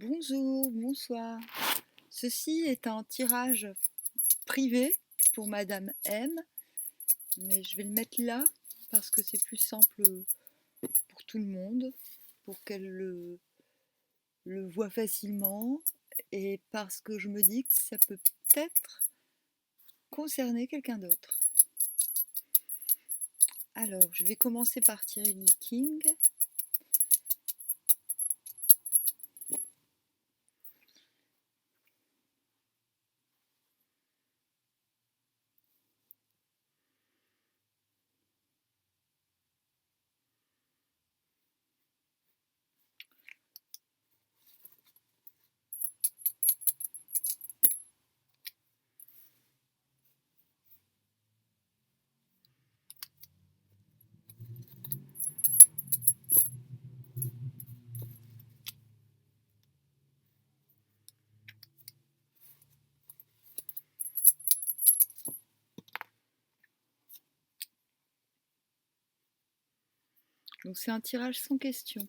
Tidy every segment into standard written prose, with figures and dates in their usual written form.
Bonjour, bonsoir. Ceci est un tirage privé pour Madame M, mais je vais le mettre là parce que c'est plus simple pour tout le monde, pour qu'elle le voit facilement et parce que je me dis que ça peut peut-être concerner quelqu'un d'autre. Alors, je vais commencer par tirer le King. Donc c'est un tirage sans question.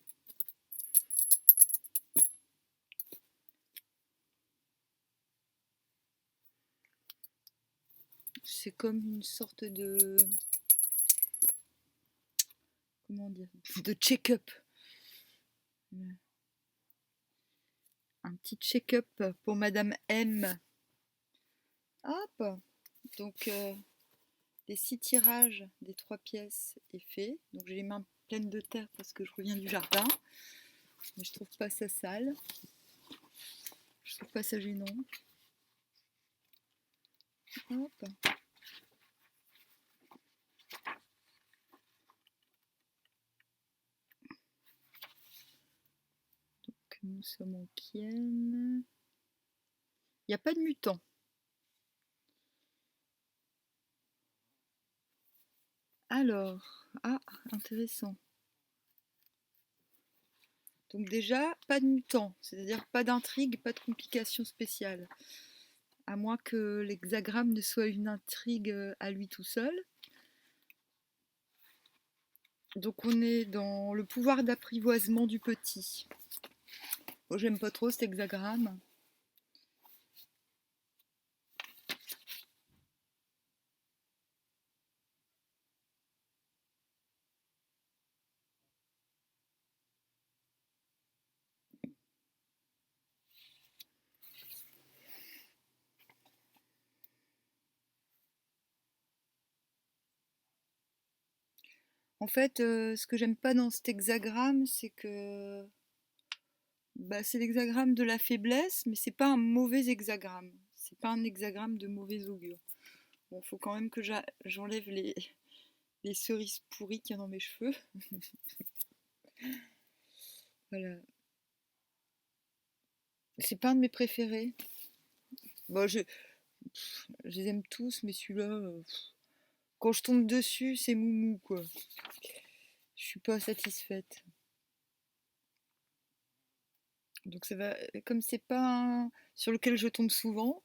C'est comme une sorte de... comment dire? De check-up. Un petit check-up pour Madame M. Hop, donc les 6 tirages des 3 pièces est fait. Donc j'ai les mains pleines de terre parce que je reviens du jardin. Mais je trouve pas ça sale. Je trouve pas ça gênant. Hop. Donc nous sommes en Quienne. Il n'y a pas de mutant. Alors, intéressant. Donc déjà, pas de mutant, c'est-à-dire pas d'intrigue, pas de complications spéciales. À moins que l'hexagramme ne soit une intrigue à lui tout seul. Donc on est dans le pouvoir d'apprivoisement du petit. Moi j'aime pas trop cet hexagramme. En fait, ce que j'aime pas dans cet hexagramme, c'est que c'est l'hexagramme de la faiblesse, mais c'est pas un mauvais hexagramme. C'est pas un hexagramme de mauvais augure. Bon, faut quand même que j'enlève les cerises pourries qu'il y a dans mes cheveux. Voilà. C'est pas un de mes préférés. Bon, je les aime tous, mais celui-là, quand je tombe dessus, c'est moumou, quoi. Je suis pas satisfaite. Donc ça va, comme c'est pas un sur lequel je tombe souvent,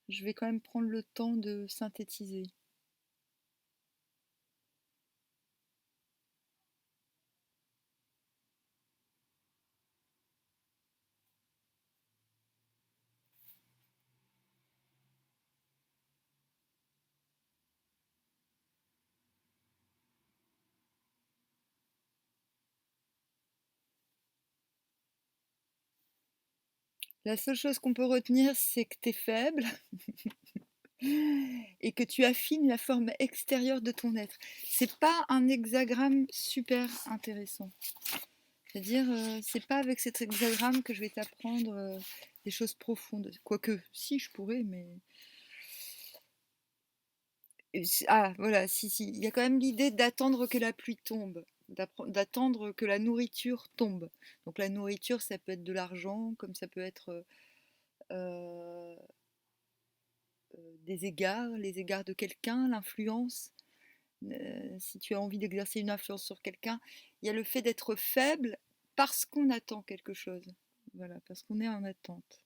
je vais quand même prendre le temps de synthétiser. La seule chose qu'on peut retenir, c'est que tu es faible et que tu affines la forme extérieure de ton être. C'est pas un hexagramme super intéressant. C'est-à-dire, c'est pas avec cet hexagramme que je vais t'apprendre des choses profondes. Quoique, si, je pourrais, mais... Ah, voilà, si, il y a quand même l'idée d'attendre que la pluie tombe, d'attendre que la nourriture tombe. Donc la nourriture, ça peut être de l'argent, comme ça peut être euh, des égards, les égards de quelqu'un, l'influence. Si tu as envie d'exercer une influence sur quelqu'un, il y a le fait d'être faible parce qu'on attend quelque chose. Voilà, parce qu'on est en attente.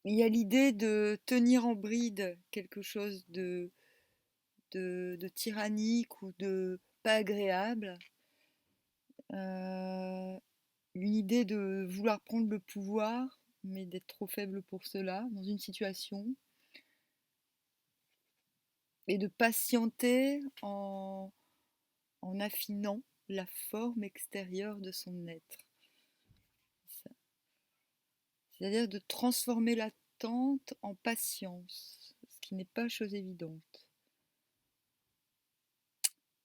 Il y a l'idée de tenir en bride quelque chose de tyrannique ou de pas agréable. Une idée de vouloir prendre le pouvoir, mais d'être trop faible pour cela dans une situation, et de patienter en affinant la forme extérieure de son être. C'est-à-dire de transformer l'attente en patience, ce qui n'est pas chose évidente.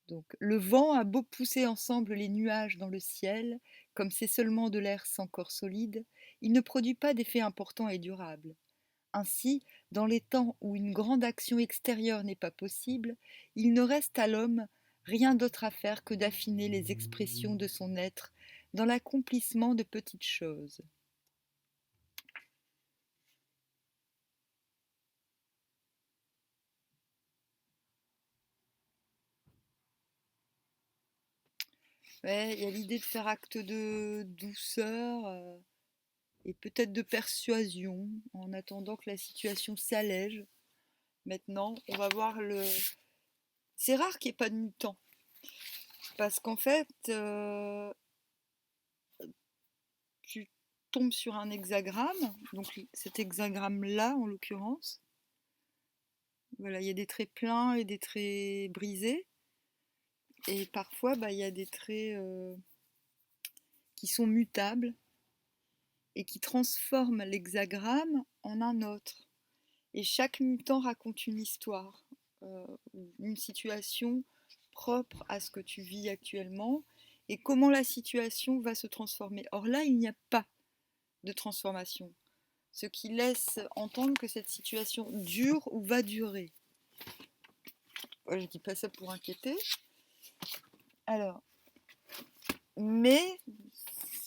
Donc, le vent a beau pousser ensemble les nuages dans le ciel, comme c'est seulement de l'air sans corps solide, il ne produit pas d'effet important et durable. Ainsi, dans les temps où une grande action extérieure n'est pas possible, il ne reste à l'homme rien d'autre à faire que d'affiner les expressions de son être dans l'accomplissement de petites choses. Ouais, il y a l'idée de faire acte de douceur et peut-être de persuasion en attendant que la situation s'allège. Maintenant, on va voir le... C'est rare qu'il n'y ait pas de mutant. Parce qu'en fait, tu tombes sur un hexagramme, donc cet hexagramme-là en l'occurrence. Voilà, il y a des traits pleins et des traits brisés. Et parfois, il y a des traits qui sont mutables et qui transforment l'hexagramme en un autre. Et chaque mutant raconte une histoire, une situation propre à ce que tu vis actuellement et comment la situation va se transformer. Or là, il n'y a pas de transformation, ce qui laisse entendre que cette situation dure ou va durer. Je ne dis pas ça pour inquiéter. Alors, mais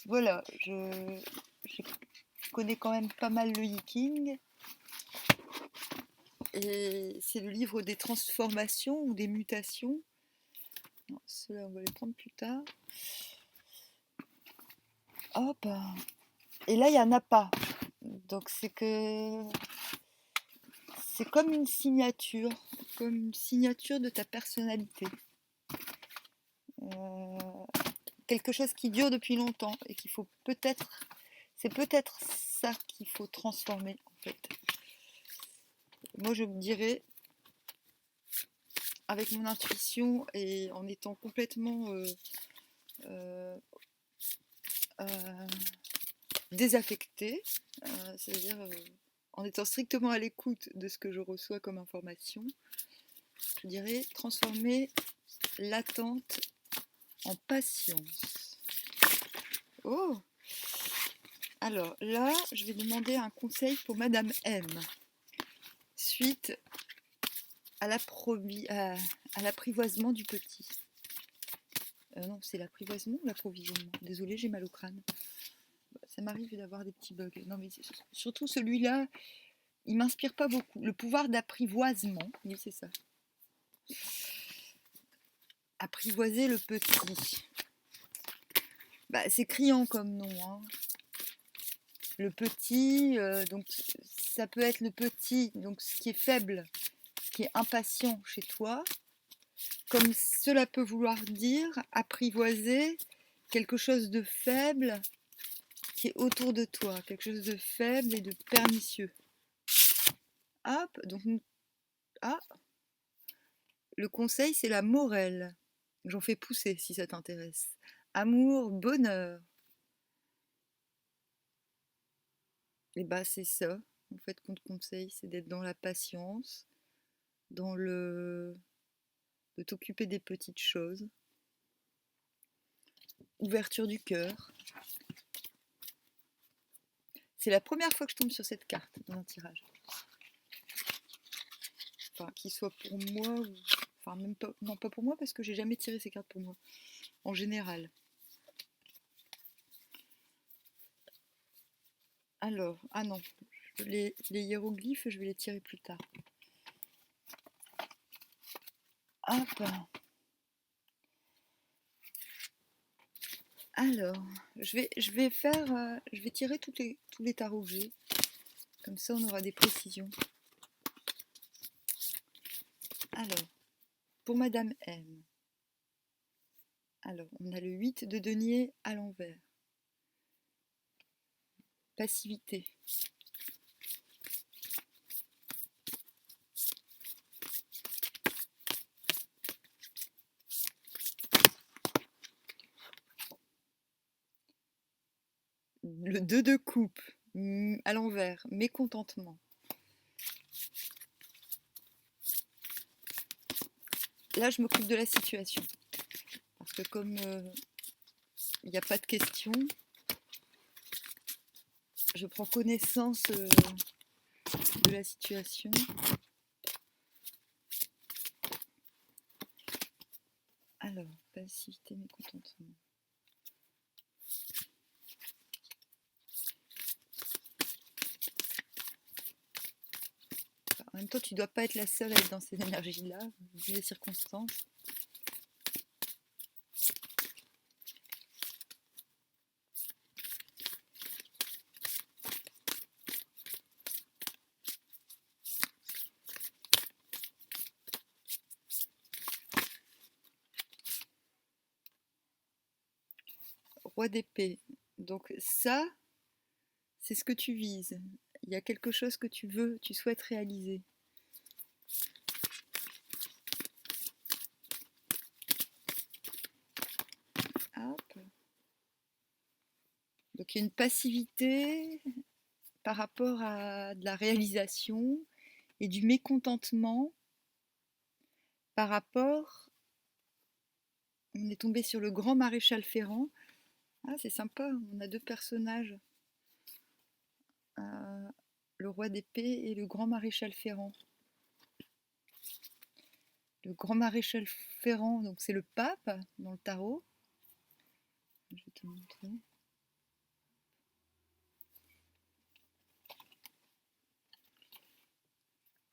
voilà, je connais quand même pas mal le Yiking. Et c'est le livre des transformations ou des mutations. Ceux-là, on va les prendre plus tard. Hop. Et là, il n'y en a pas. Donc, c'est comme une signature de ta personnalité. Quelque chose qui dure depuis longtemps et qu'il faut peut-être... C'est peut-être ça qu'il faut transformer, en fait. Moi, je me dirais, avec mon intuition et en étant complètement désaffectée, c'est-à-dire en étant strictement à l'écoute de ce que je reçois comme information, je dirais transformer l'attente en patience. Oh! Alors là, je vais demander un conseil pour Madame M. Suite à l'apprivoisement du petit. Non, c'est l'apprivoisement ou l'approvisionnement? Désolée, j'ai mal au crâne. Ça m'arrive d'avoir des petits bugs. Non, mais surtout celui-là, il m'inspire pas beaucoup. Le pouvoir d'apprivoisement, oui, c'est ça. Apprivoiser le petit. C'est criant comme nom. Hein. Le petit, donc ça peut être le petit, donc ce qui est faible, ce qui est impatient chez toi, comme cela peut vouloir dire apprivoiser quelque chose de faible qui est autour de toi, quelque chose de faible et de pernicieux. Hop, donc le conseil c'est la morelle. J'en fais pousser si ça t'intéresse. Amour, bonheur. Et c'est ça, en fait, qu'on te conseille, c'est d'être dans la patience, de t'occuper des petites choses, ouverture du cœur. C'est la première fois que je tombe sur cette carte dans un tirage. Enfin, qu'il soit pour moi, enfin même pas, non pas pour moi parce que j'ai jamais tiré ces cartes pour moi, en général. Alors, ah non, les hiéroglyphes, je vais les tirer plus tard. Hop. Alors, je vais tirer tous les tarots que j'ai. Comme ça, on aura des précisions. Alors, pour Madame M. Alors, on a le 8 de denier à l'envers. Passivité. Le 2 de coupe à l'envers, mécontentement. Là, je m'occupe de la situation. Parce que comme il n'y a pas de question, je prends connaissance de la situation. Alors, passivité, mécontentement. En même temps, tu ne dois pas être la seule à être dans ces énergies-là, vu les circonstances. Roi d'épée. Donc ça, c'est ce que tu vises. Il y a quelque chose que tu souhaites réaliser. Hop. Donc il y a une passivité par rapport à de la réalisation et du mécontentement par rapport... On est tombé sur le grand maréchal Ferrand. Ah, c'est sympa, on a deux personnages. Le roi d'épée et le grand maréchal Ferrand. Le grand maréchal Ferrand, donc c'est le pape dans le tarot. Je vais te montrer.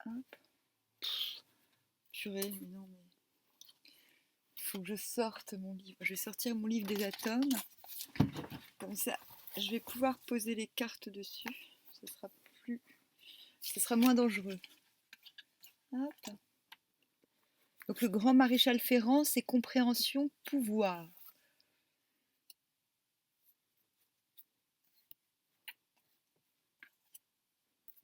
Hop. Purée, mais non, mais... Il faut que je sorte mon livre. Je vais sortir mon livre des atomes. Comme ça, je vais pouvoir poser les cartes dessus. Ce sera moins dangereux. Hop. Donc le grand maréchal Ferrand, c'est compréhension, pouvoir.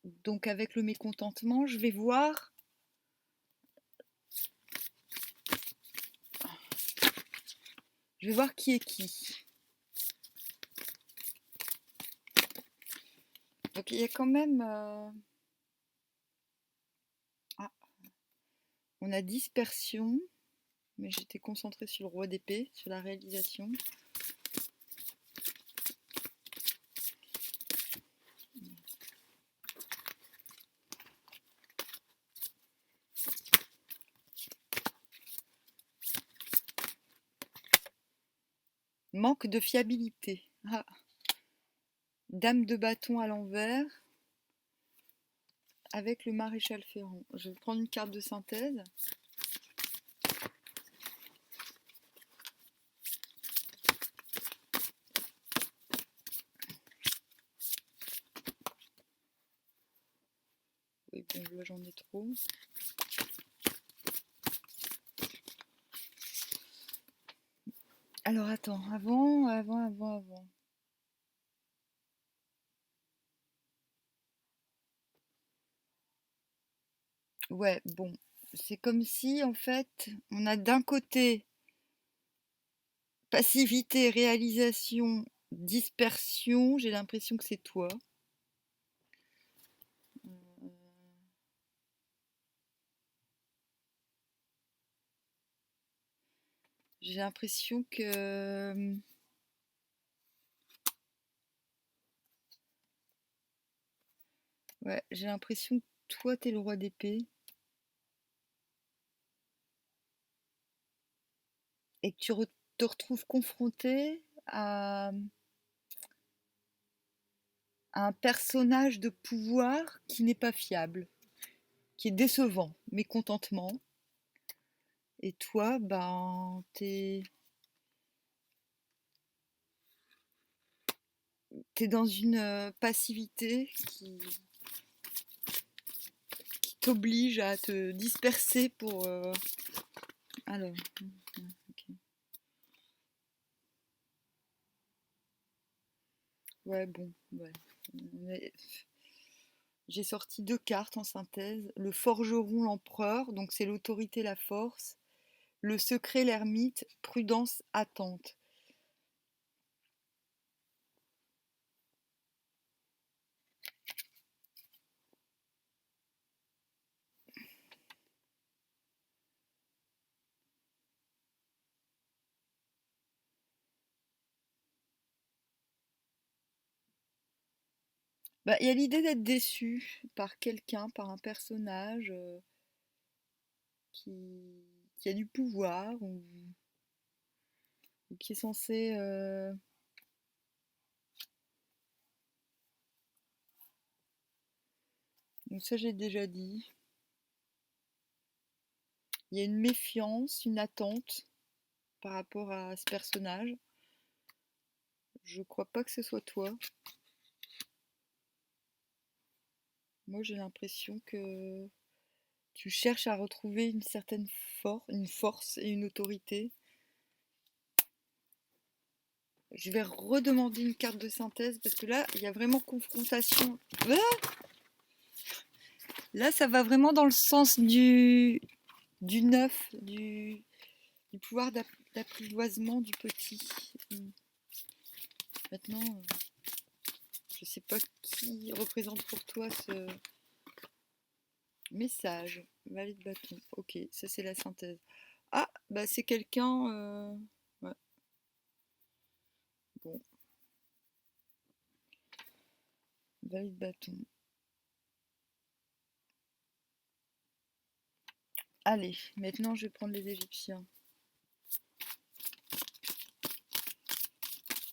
Donc avec le mécontentement, je vais voir qui est qui. Donc il y a quand même... on a dispersion, mais j'étais concentrée sur le roi d'épée, sur la réalisation. Manque de fiabilité. Ah. Dame de bâton à l'envers avec le maréchal Ferrand. Je vais prendre une carte de synthèse. Oui, bon, là j'en ai trop. Alors attends, avant. Ouais, bon, c'est comme si en fait, on a d'un côté passivité, réalisation, dispersion, j'ai l'impression que c'est toi. J'ai l'impression que... Ouais, j'ai l'impression que toi, t'es le roi d'épée. Et que te retrouves confronté à un personnage de pouvoir qui n'est pas fiable, qui est décevant, mécontentement. Et toi, ben, t'es dans une passivité qui t'oblige à te disperser Alors, ok. Ouais, bon, ouais. Mais j'ai sorti 2 cartes en synthèse. Le forgeron, l'empereur, donc c'est l'autorité, la force. Le secret, l'ermite, prudence, attente. Bah, il y a l'idée d'être déçu par quelqu'un, par un personnage qui, qui a du pouvoir ou qui est censé... Donc ça, j'ai déjà dit. Il y a une méfiance, une attente par rapport à ce personnage. Je crois pas que ce soit toi. Moi, j'ai l'impression que tu cherches à retrouver une certaine force, une force et une autorité. Je vais redemander une carte de synthèse parce que là, il y a vraiment confrontation. Ah, là, ça va vraiment dans le sens du neuf, du pouvoir d'apprivoisement du petit. Maintenant, je sais pas qui représente pour toi ce message. Valet de bâton. Ok, ça c'est la synthèse. Ah, bah c'est quelqu'un. Ouais, bon, valet de bâton. Allez, maintenant je vais prendre les Égyptiens.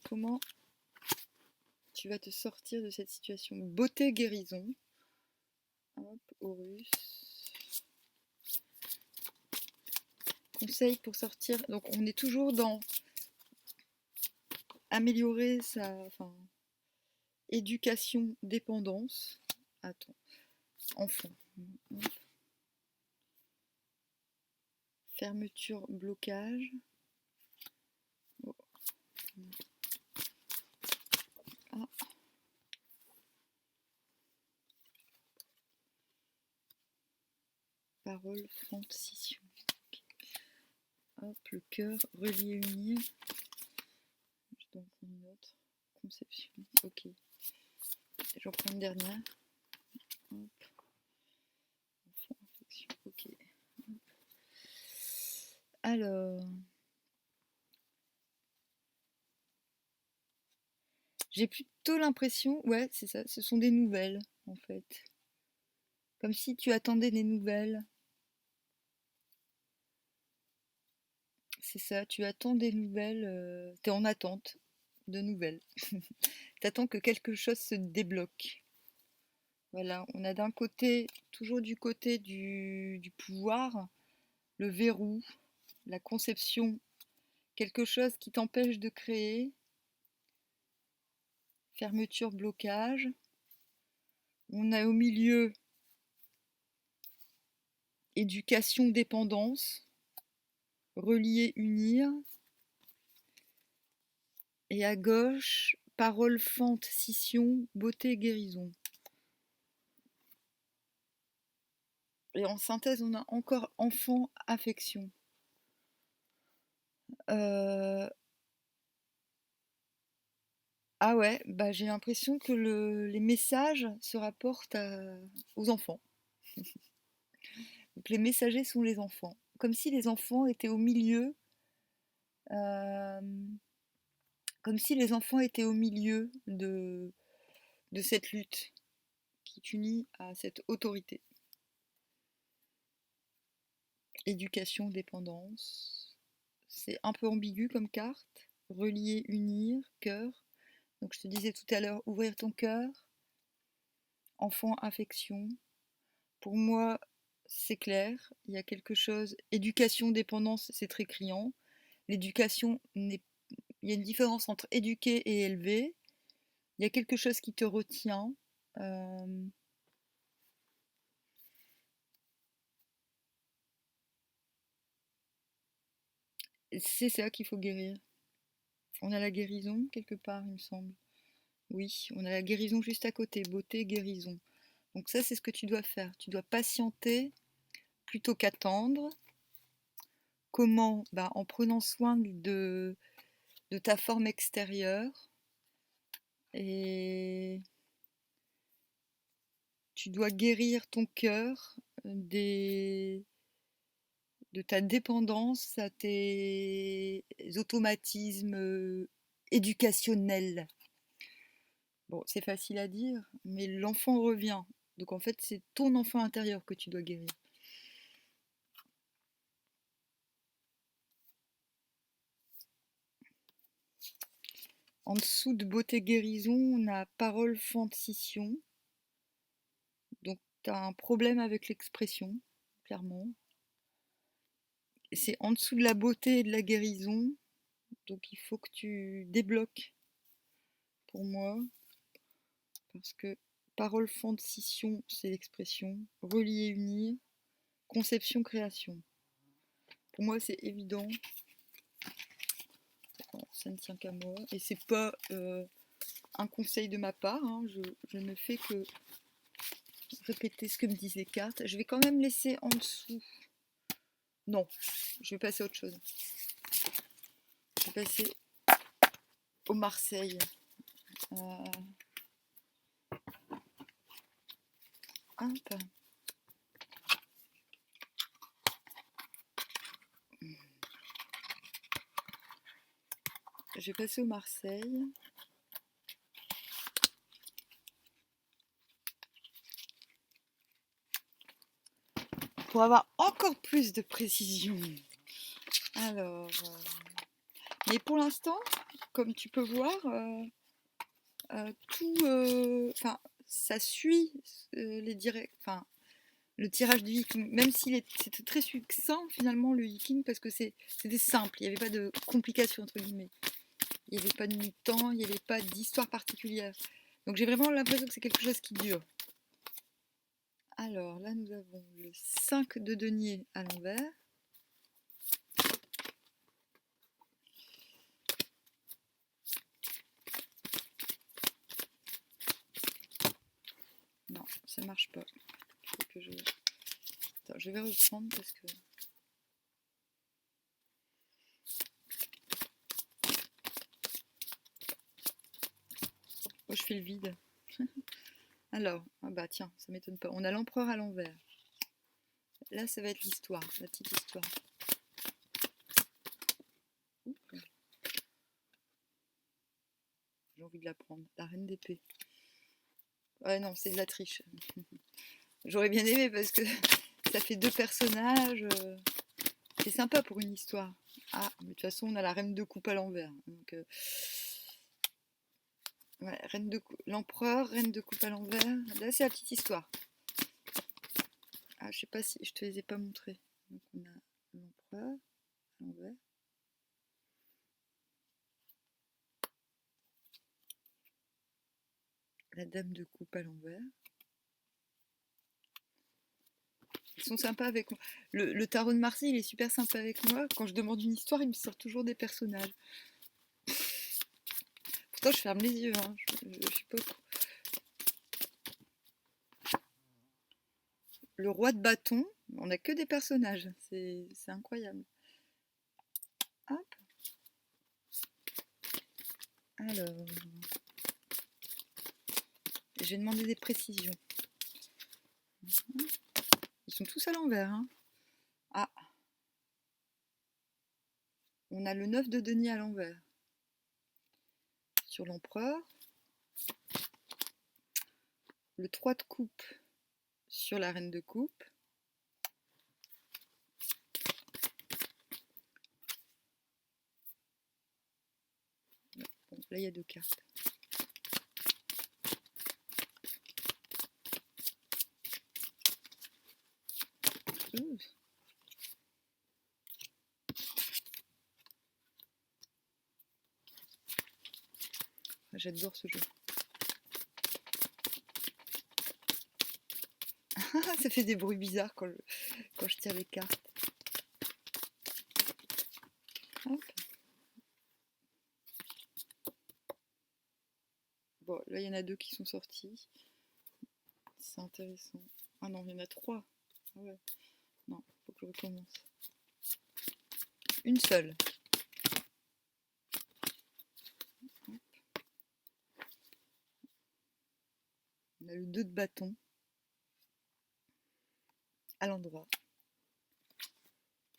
Comment tu vas te sortir de cette situation? Beauté, guérison. Hop, Horus. Conseil pour sortir. Donc on est toujours dans améliorer sa, enfin, éducation, dépendance. Attends, enfant. Fermeture, blocage. Oh. Ah. Parole, fente, scission. Okay. Hop, le cœur, relier, unir. Je dois en prendre une autre. Conception, ok. J'en prends une dernière. Hop. Enfant, affection, ok. Hop. Alors, j'ai plutôt l'impression, ouais, c'est ça, ce sont des nouvelles, en fait. Comme si tu attendais des nouvelles. C'est ça, tu attends des nouvelles, t'es en attente de nouvelles. T'attends que quelque chose se débloque. Voilà, on a d'un côté, toujours du côté du pouvoir, le verrou, la conception, quelque chose qui t'empêche de créer, fermeture, blocage. On a au milieu éducation, dépendance, relier, unir. Et à gauche, parole, fente, scission, beauté, guérison. Et en synthèse, on a encore enfant, affection. Euh, Ah ouais, bah j'ai l'impression que les messages se rapportent aux enfants. Donc les messagers sont les enfants. Comme si les enfants étaient au milieu, euh, comme si les enfants étaient au milieu de cette lutte qui t'unit à cette autorité. Éducation, dépendance. C'est un peu ambigu comme carte. Relier, unir, cœur. Donc je te disais tout à l'heure, ouvrir ton cœur. Enfant, affection. Pour moi, c'est clair. Il y a quelque chose. Éducation, dépendance, c'est très criant. L'éducation n'est. Il y a une différence entre éduquer et élever. Il y a quelque chose qui te retient. Euh, C'est ça qu'il faut guérir. On a la guérison quelque part, il me semble. Oui, on a la guérison juste à côté, beauté, guérison. Donc ça, c'est ce que tu dois faire. Tu dois patienter plutôt qu'attendre. Comment? Bah, en prenant soin de ta forme extérieure. Et tu dois guérir ton cœur de ta dépendance à tes automatismes éducationnels. Bon, c'est facile à dire, mais l'enfant revient. Donc en fait, c'est ton enfant intérieur que tu dois guérir. En dessous de beauté guérison, on a parole fentition. Donc tu as un problème avec l'expression, clairement. C'est en dessous de la beauté et de la guérison. Donc il faut que tu débloques pour moi. Parce que parole fentition, c'est l'expression. Relier, unir. Conception, création. Pour moi, c'est évident. Ça ne tient qu'à moi. Et c'est pas un conseil de ma part. Hein. Je ne fais que répéter ce que me disent les cartes. Je vais quand même laisser en dessous. Non, je vais passer à autre chose. Je vais passer au Marseille. Hop. Je vais passer au Marseille. Pour avoir encore plus de précision. Alors, mais pour l'instant, comme tu peux voir, tout, enfin, ça suit les directs, enfin, le tirage du Viking, même s'il c'était très succinct finalement le Viking parce que c'était simple, il n'y avait pas de complications entre guillemets, il n'y avait pas de mutant, il n'y avait pas d'histoire particulière. Donc j'ai vraiment l'impression que c'est quelque chose qui dure. Alors là nous avons le 5 de denier à l'envers. Non, ça marche pas. Faut que je... Attends, je vais reprendre parce que... Oh, je fais le vide. Alors, ah bah tiens, ça m'étonne pas. On a l'empereur à l'envers. Là, ça va être l'histoire, la petite histoire. J'ai envie de la prendre. La reine d'épée. Ouais, non, c'est de la triche. J'aurais bien aimé parce que ça fait deux personnages. C'est sympa pour une histoire. Ah, mais de toute façon, on a la reine de coupe à l'envers. Donc, ouais, l'empereur, reine de coupe à l'envers. Là, c'est la petite histoire. Ah, je sais pas si je te les ai pas montrés. Donc, on a l'empereur à l'envers. La dame de coupe à l'envers. Ils sont sympas avec moi. Le tarot de Marseille, il est super sympa avec moi. Quand je demande une histoire, il me sort toujours des personnages. Pourtant, je ferme les yeux. Hein. Je suis pas... Le roi de bâton, on n'a que des personnages. C'est incroyable. Hop. Alors, je vais demander des précisions. Ils sont tous à l'envers. Hein. Ah. On a le 9 de denier à l'envers. Sur l'empereur. Le 3 de coupe sur la reine de coupe. Bon, là, il y a deux cartes. Ouh. J'adore ce jeu. Ça fait des bruits bizarres quand je tire les cartes. Hop. Bon, là, il y en a 2 qui sont sortis. C'est intéressant. Ah non, il y en a 3. Ah ouais. Non, faut que je recommence. Une seule. On a le 2 de bâton à l'endroit.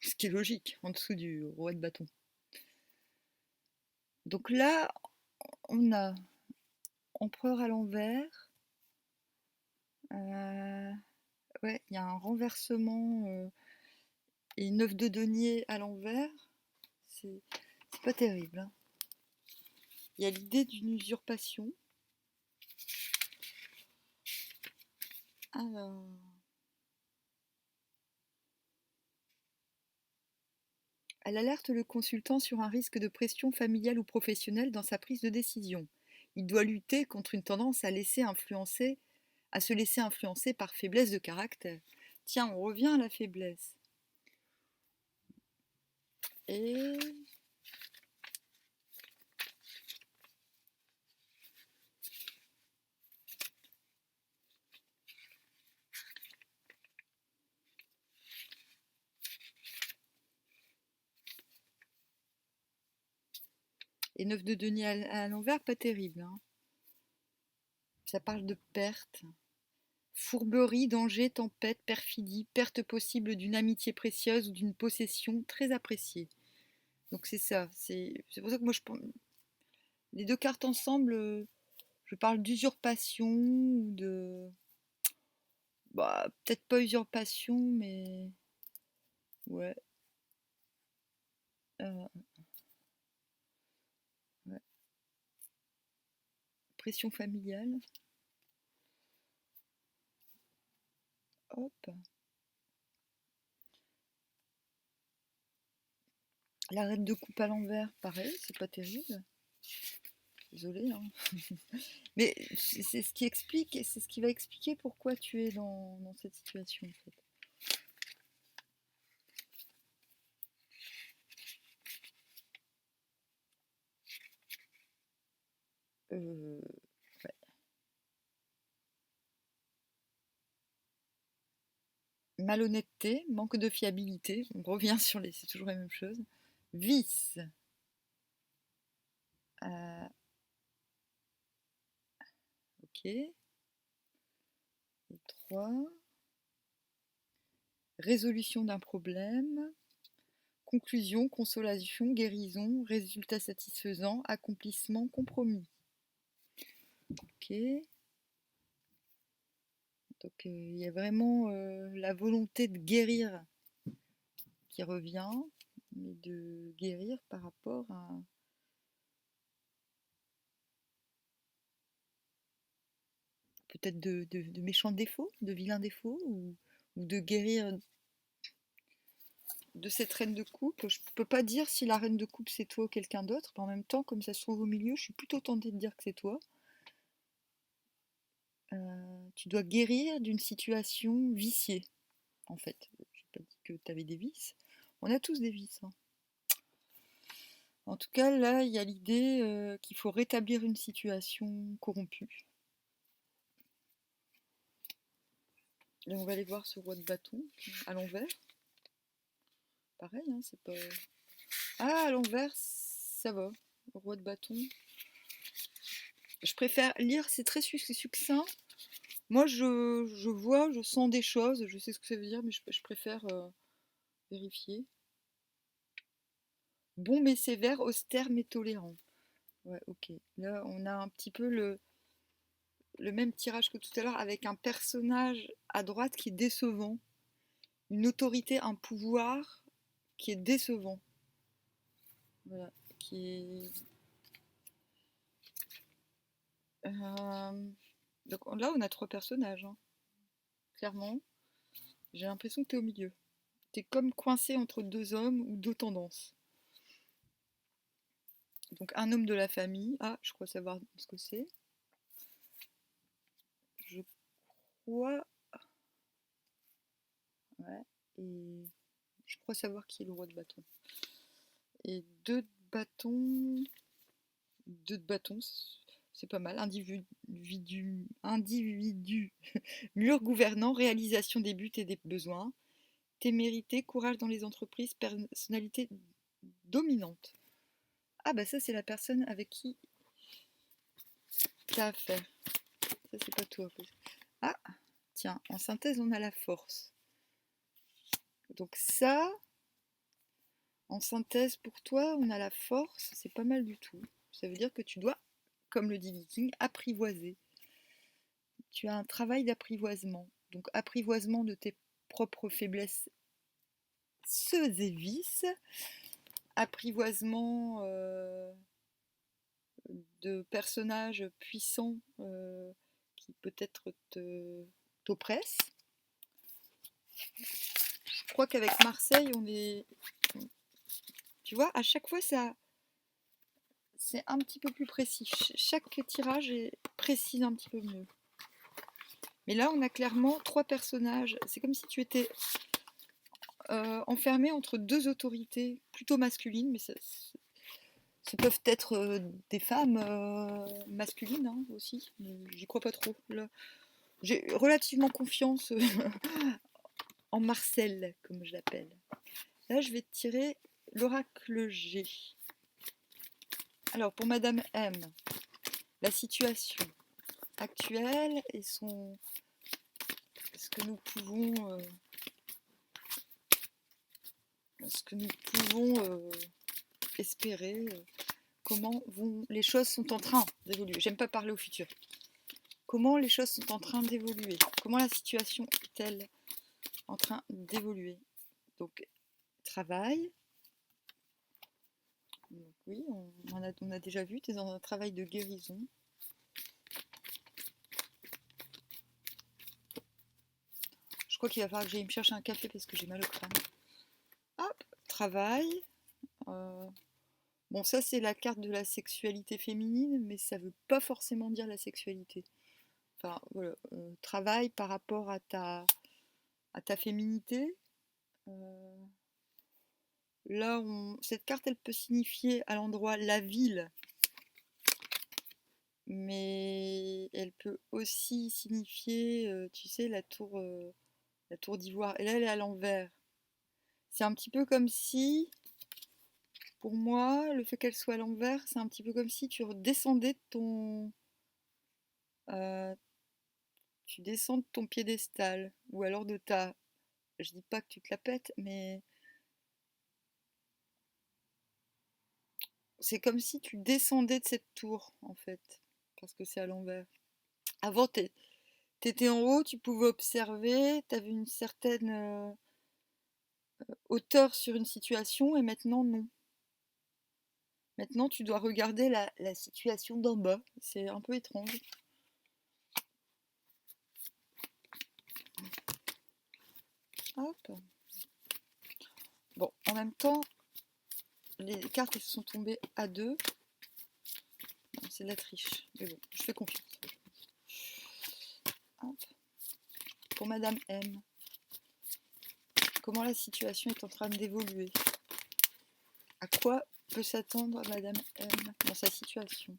Ce qui est logique, en dessous du roi de bâton. Donc là, on a empereur à l'envers. Ouais, il y a un renversement et 9 de denier à l'envers. C'est pas terrible. Hein. Il y a l'idée d'une usurpation. Alors... Elle alerte le consultant sur un risque de pression familiale ou professionnelle dans sa prise de décision. Il doit lutter contre une tendance à se laisser influencer par faiblesse de caractère. Tiens, on revient à la faiblesse. Et... Et 9 de denier à l'envers, pas terrible. Hein. Ça parle de perte. Fourberie, danger, tempête, perfidie, perte possible d'une amitié précieuse ou d'une possession très appréciée. Donc c'est ça. C'est pour ça que moi, les 2 cartes ensemble, je parle d'usurpation ou de... Bah, peut-être pas usurpation, mais... Ouais. Euh, ouais. Pression familiale. Hop. La reine de coupe à l'envers, pareil, c'est pas terrible. Désolée, hein. Mais c'est ce qui explique, c'est ce qui va expliquer pourquoi tu es dans cette situation, en fait. Ouais. Malhonnêteté, manque de fiabilité. On revient sur les... C'est toujours la même chose. Vice. Ok. Et 3. Résolution d'un problème. Conclusion, consolation, guérison, résultat satisfaisant, accomplissement, compromis. Ok. Donc il y a vraiment la volonté de guérir qui revient, mais de guérir par rapport à peut-être de méchants défauts, de vilains défauts, ou de guérir de cette reine de coupe. Je peux pas dire si la reine de coupe c'est toi ou quelqu'un d'autre, mais en même temps, comme ça se trouve au milieu, je suis plutôt tentée de dire que c'est toi. Tu dois guérir d'une situation viciée, en fait. Je n'ai pas dit que tu avais des vices. On a tous des vices. Hein. En tout cas, là, il y a l'idée qu'il faut rétablir une situation corrompue. Et on va aller voir ce roi de bâton à l'envers. Pareil, hein, c'est pas... Ah, à l'envers, ça va. Roi de bâton. Je préfère lire, c'est très succinct. Moi, je vois, je sens des choses, je sais ce que ça veut dire, mais je préfère vérifier. Bon mais sévère, austère mais tolérant. Ouais, ok. Là, on a un petit peu le même tirage que tout à l'heure avec un personnage à droite qui est décevant. Une autorité, un pouvoir qui est décevant. Voilà. Donc là, on a 3 personnages. Hein. Clairement, j'ai l'impression que tu es au milieu. Tu es comme coincé entre 2 hommes ou 2 tendances. Donc un homme de la famille. Ah, je crois savoir ce que c'est. Je crois... Ouais. Et je crois savoir qui est le roi de bâton. Et deux de bâton. Deux de bâton, c'est pas mal. Individu, mur gouvernant, réalisation des buts et des besoins. Témérité, courage dans les entreprises, personnalité dominante. Ah bah ça c'est la personne avec qui t'as affaire. Ça c'est pas toi. Ah, tiens, en synthèse on a la force. Donc ça, en synthèse pour toi, on a la force, c'est pas mal du tout. Ça veut dire que tu dois, comme le dit Viking, apprivoiser. Tu as un travail d'apprivoisement. Donc apprivoisement de tes propres faiblesses et vices, apprivoisement de personnages puissants qui peut-être t'oppressent. Je crois qu'avec Marseille, on est... Tu vois, à chaque fois, ça, c'est un petit peu plus précis. Chaque tirage est précis un petit peu mieux. Mais là, on a clairement trois personnages. C'est comme si tu étais enfermé entre deux autorités plutôt masculines, mais ça peuvent être des femmes masculines hein, aussi. J'y crois pas trop. Là, j'ai relativement confiance en Marcel, comme je l'appelle. Là, je vais tirer l'oracle G. Alors, pour Madame M, la situation actuelle et ce que nous pouvons, espérer, comment les choses sont en train d'évoluer. J'aime pas parler au futur. Comment les choses sont en train d'évoluer? Comment la situation est-elle en train d'évoluer? Donc, travail. Donc, oui, on a déjà vu, tu es dans un travail de guérison. Je crois qu'il va falloir que j'aille me chercher un café parce que j'ai mal au crâne. Hop, travail. Bon, ça c'est la carte de la sexualité féminine, mais ça veut pas forcément dire la sexualité. Enfin, voilà, travail par rapport à ta féminité. Là, cette carte, elle peut signifier à l'endroit la ville, mais elle peut aussi signifier, tu sais, la tour d'ivoire. Et là, elle est à l'envers. C'est un petit peu comme si, pour moi, le fait qu'elle soit à l'envers, c'est un petit peu comme si tu redescendais de ton... tu descends de ton piédestal, ou alors de ta... Je dis pas que tu te la pètes, mais c'est comme si tu descendais de cette tour, en fait, parce que c'est à l'envers. Avant, t'étais en haut, tu pouvais observer, t'avais une certaine hauteur sur une situation, et maintenant, non. Maintenant, tu dois regarder la situation d'en bas. C'est un peu étrange. Hop. Bon, en même temps, les cartes elles se sont tombées à deux. C'est de la triche. Mais bon, je fais confiance. Hop. Pour Madame M, comment la situation est en train d'évoluer? À quoi peut s'attendre Madame M dans sa situation?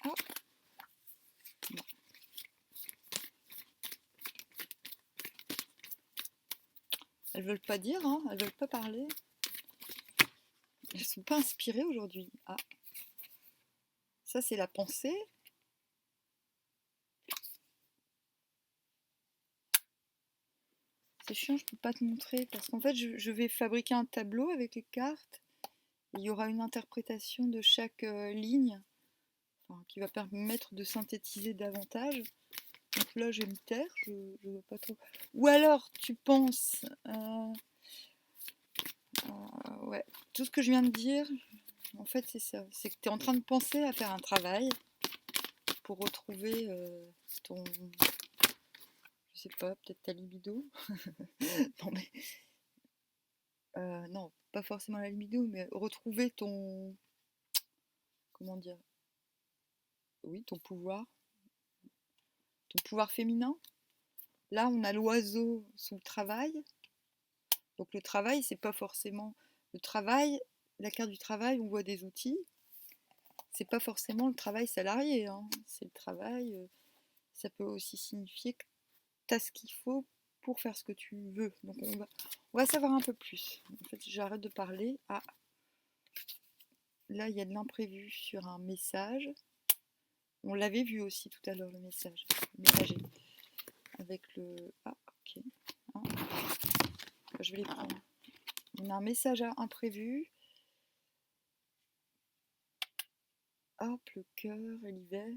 Ah, non. Elles veulent pas dire, hein, elles veulent pas parler. Elles sont pas inspirées aujourd'hui. Ah, ça c'est la pensée. C'est chiant, je peux pas te montrer parce qu'en fait je vais fabriquer un tableau avec les cartes. Il y aura une interprétation de chaque ligne enfin, qui va permettre de synthétiser davantage. Donc là, je vais me taire, je ne vois pas trop. Ou alors, tu penses... ouais, tout ce que je viens de dire, en fait, c'est ça. C'est que tu es en train de penser à faire un travail pour retrouver ton, je sais pas, peut-être ta libido. Non mais non, pas forcément la libido, mais retrouver ton, comment dire, oui, ton pouvoir féminin. Là, on a l'oiseau sous le travail. Donc le travail, c'est pas forcément le travail. La carte du travail, on voit des outils. C'est pas forcément le travail salarié, hein. C'est le travail. Ça peut aussi signifier que tu as ce qu'il faut pour faire ce que tu veux. Donc on va savoir un peu plus. En fait, j'arrête de parler. Ah, là, il y a de l'imprévu sur un message. On l'avait vu aussi tout à l'heure, le message. Le messager. Avec le... Ah, ok. Ah, je vais les prendre. On a un message imprévu. Hop, le cœur et l'hiver.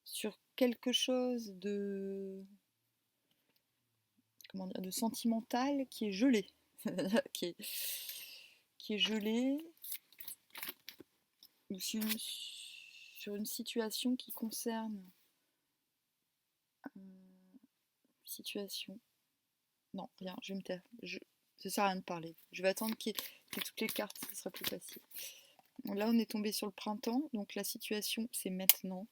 Sur quelque chose de... Comment dire, de sentimental qui est gelé. qui est gelé. Ou sur une situation qui concerne... situation... Non, rien, je vais me taire. Ça sert à rien de parler. Je vais attendre qu'il y ait toutes les cartes, ce sera plus facile. Bon, là, on est tombé sur le printemps, donc la situation, c'est maintenant.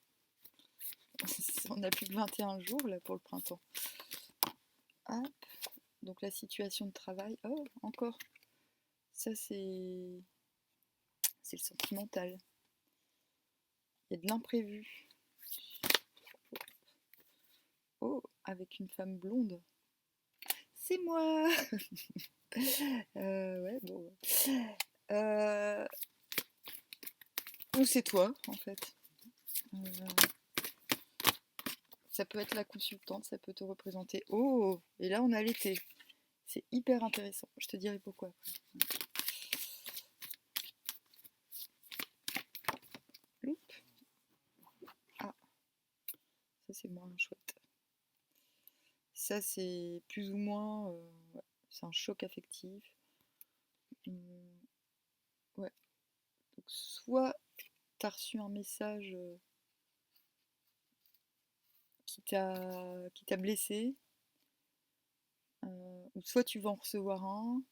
On a plus de 21 jours là pour le printemps. Hop. Donc la situation de travail. Oh, encore. Ça, c'est le sentimental. Il y a de l'imprévu. Oh, avec une femme blonde. C'est moi. Ouais, bon. Ou c'est toi, en fait. Ça peut être la consultante, ça peut te représenter. Oh, et là, on a l'été. C'est hyper intéressant. Je te dirai pourquoi après. Loup. Ah, ça c'est moins chouette. Ça c'est plus ou moins... ouais, c'est un choc affectif. Ouais. Donc soit t'as reçu un message qui t'a blessé, ou soit tu vas en recevoir un.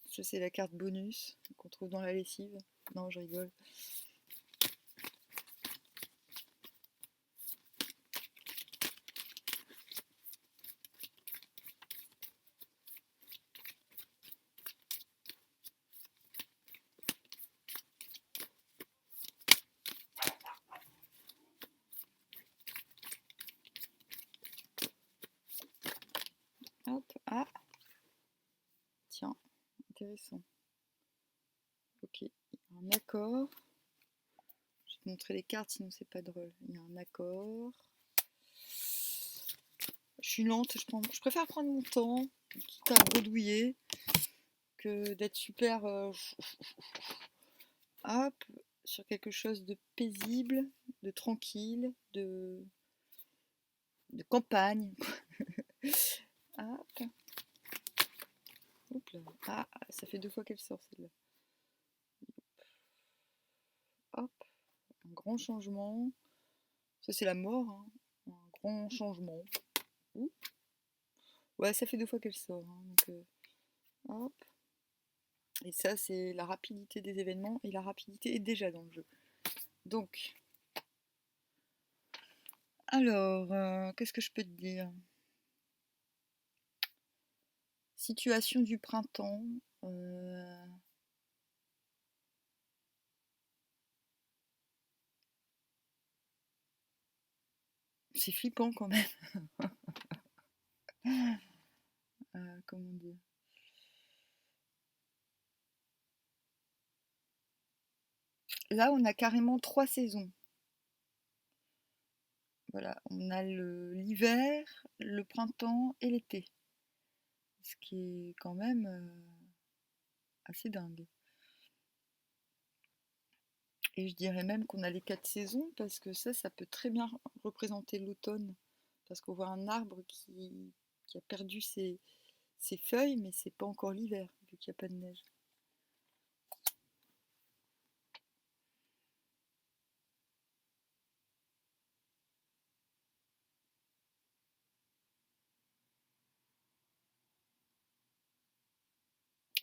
Ça c'est la carte bonus qu'on trouve dans la lessive. Non, je rigole. Hop, ah, tiens, intéressant. Ok, il y a un accord. Je vais te montrer les cartes, sinon c'est pas drôle. Il y a un accord. Je suis lente, je préfère prendre mon temps, quitte à bredouiller, que d'être super hop, sur quelque chose de paisible, de tranquille, de campagne. Hop. Hop là. Ah, ça fait 2 fois qu'elle sort celle-là. Hop, un grand changement. Ça c'est la mort, hein. Un grand changement. Ouh. Ouais, ça fait 2 fois qu'elle sort, hein, donc, hop. Et ça c'est la rapidité des événements, et la rapidité est déjà dans le jeu. Donc, alors, qu'est-ce que je peux te dire? Situation du printemps. C'est flippant quand même. Comment dire? Là, on a carrément 3 saisons. Voilà, on a l'hiver, le printemps et l'été. Ce qui est quand même assez dingue. Et je dirais même qu'on a les 4 saisons parce que ça peut très bien représenter l'automne. Parce qu'on voit un arbre qui a perdu ses feuilles, mais c'est pas encore l'hiver, vu qu'il n'y a pas de neige.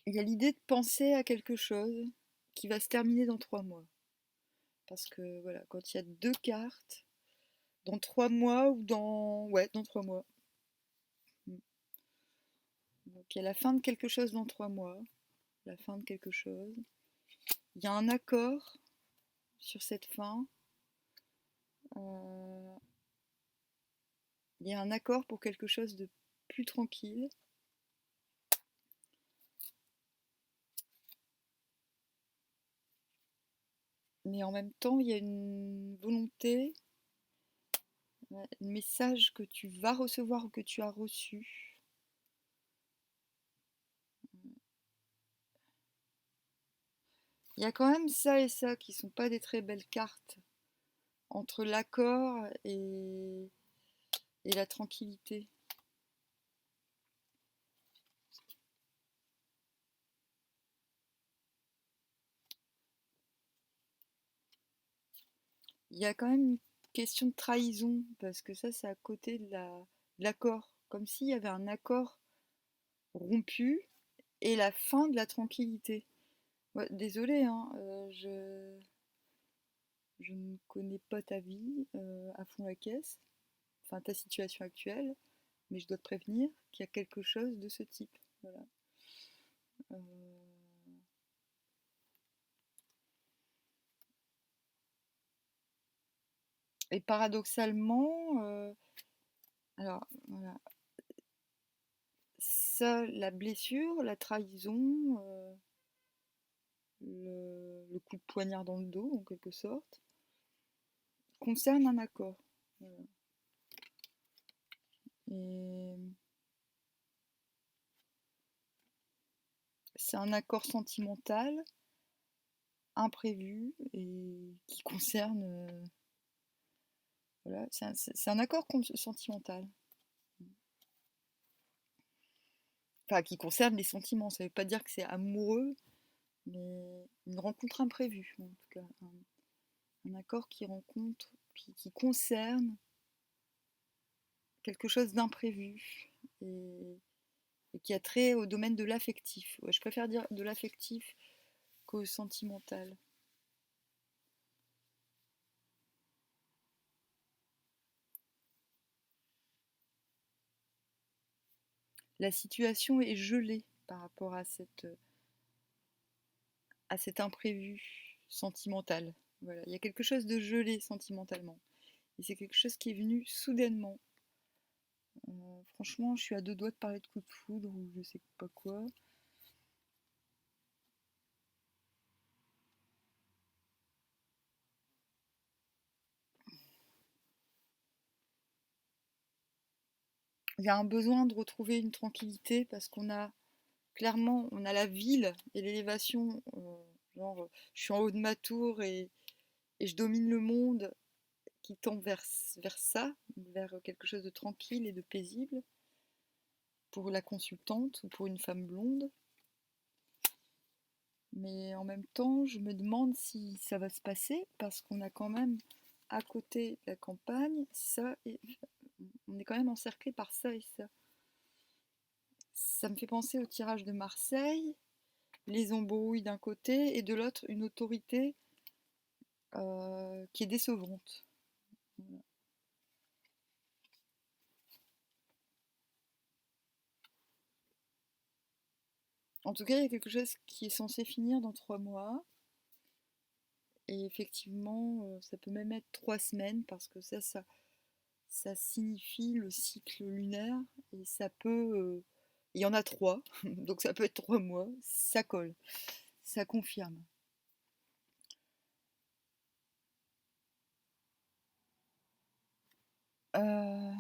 il y a l'idée de penser à quelque chose qui va se terminer dans 3 mois. Parce que voilà, quand il y a deux cartes, dans 3 mois ou dans... Ouais, dans 3 mois. Mm. Donc il y a la fin de quelque chose dans 3 mois, la fin de quelque chose. Il y a un accord sur cette fin. Euh, il y a un accord pour quelque chose de plus tranquille. Mais en même temps, il y a une volonté, un message que tu vas recevoir ou que tu as reçu. Il y a quand même ça et ça qui sont pas des très belles cartes entre l'accord et la tranquillité. Il y a quand même une question de trahison, parce que ça, c'est à côté de l'accord. Comme s'il y avait un accord rompu et la fin de la tranquillité. Ouais, désolée, hein, je ne connais pas ta vie à fond la caisse, enfin ta situation actuelle, mais je dois te prévenir qu'il y a quelque chose de ce type. Voilà. Euh, et paradoxalement, alors voilà, ça, la blessure, la trahison, le coup de poignard dans le dos, en quelque sorte, concerne un accord. Voilà. Et c'est un accord sentimental, imprévu, et qui concerne... voilà, c'est un accord sentimental. Enfin, qui concerne les sentiments. Ça ne veut pas dire que c'est amoureux, mais une rencontre imprévue, en tout cas. Un accord qui rencontre, qui concerne quelque chose d'imprévu et qui a trait au domaine de l'affectif. Ouais, je préfère dire de l'affectif qu'au sentimental. La situation est gelée par rapport à cet imprévu sentimental. Voilà. Il y a quelque chose de gelé sentimentalement. Et c'est quelque chose qui est venu soudainement. Franchement, je suis à deux doigts de parler de coup de foudre ou je sais pas quoi. Il y a un besoin de retrouver une tranquillité parce qu'on a clairement, on a la ville et l'élévation. Genre, je suis en haut de ma tour et je domine le monde qui tend vers ça, vers quelque chose de tranquille et de paisible pour la consultante ou pour une femme blonde. Mais en même temps, je me demande si ça va se passer parce qu'on a quand même à côté de la campagne, ça et on est quand même encerclé par ça et ça. Ça me fait penser au tirage de Marseille, les embrouilles d'un côté et de l'autre une autorité qui est décevante. Voilà. En tout cas, il y a quelque chose qui est censé finir dans 3 mois. Et effectivement, ça peut même être 3 semaines parce que ça signifie le cycle lunaire et ça peut. Il y en a trois, donc ça peut être 3 mois. Ça colle, ça confirme. Euh,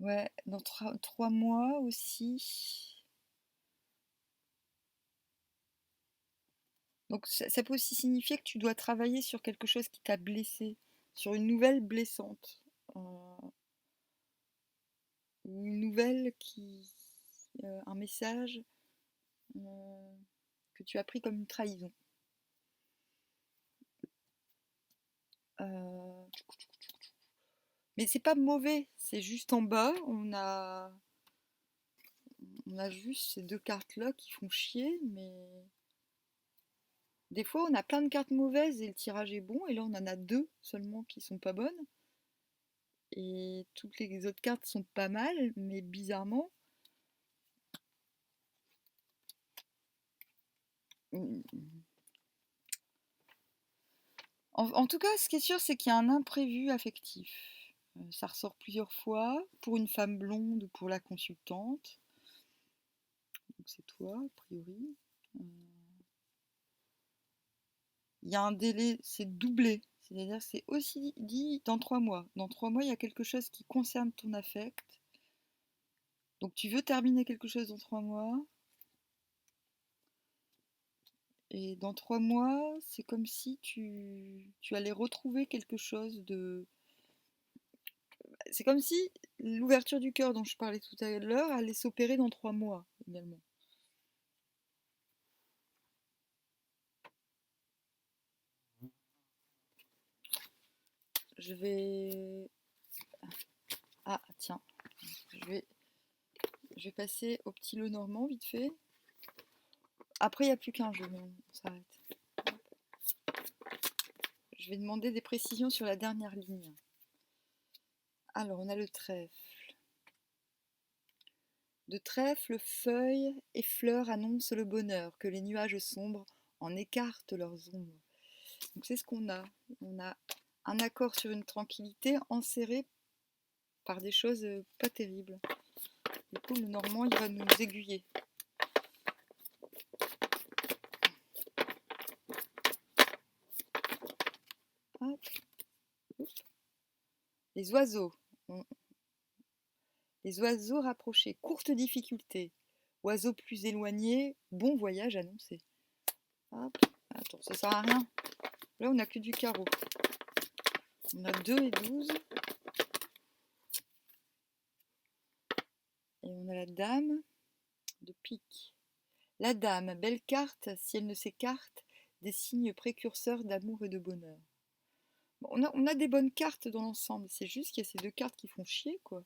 ouais, dans 3 mois aussi. Donc ça peut aussi signifier que tu dois travailler sur quelque chose qui t'a blessé, sur une nouvelle blessante, ou une nouvelle un message euh, que tu as pris comme une trahison. Euh, mais c'est pas mauvais, c'est juste en bas, On a juste ces deux cartes-là qui font chier, mais des fois on a plein de cartes mauvaises et le tirage est bon, et là on en a deux seulement qui sont pas bonnes. Et toutes les autres cartes sont pas mal, mais bizarrement. En tout cas, ce qui est sûr, c'est qu'il y a un imprévu affectif. Ça ressort plusieurs fois, pour une femme blonde ou pour la consultante. Donc c'est toi, a priori. Il y a un délai, c'est doublé. C'est-à-dire c'est aussi dit dans 3 mois. Dans 3 mois, il y a quelque chose qui concerne ton affect. Donc tu veux terminer quelque chose dans 3 mois. Et dans 3 mois, c'est comme si tu allais retrouver quelque chose de... C'est comme si l'ouverture du cœur dont je parlais tout à l'heure allait s'opérer dans 3 mois, également. Je vais... Ah, tiens. Je vais, je vais passer au petit Le Normand, vite fait. Après, il n'y a plus qu'un jeu, mais on s'arrête. Je vais demander des précisions sur la dernière ligne. Alors, on a le trèfle. De trèfle, feuilles et fleurs annoncent le bonheur, que les nuages sombres en écartent leurs ombres. Donc c'est ce qu'on a. On a un accord sur une tranquillité enserrée par des choses pas terribles. Du coup, le Normand, il va nous aiguiller. Hop. Les oiseaux. Les oiseaux rapprochés, courte difficulté. Oiseaux plus éloignés, bon voyage annoncé. Hop. Attends, ça sert à rien. Là, on n'a que du carreau. On a 2 et 12. Et on a la dame de pique. La dame, belle carte, si elle ne s'écarte, des signes précurseurs d'amour et de bonheur. Bon, on a des bonnes cartes dans l'ensemble, c'est juste qu'il y a ces deux cartes qui font chier, quoi.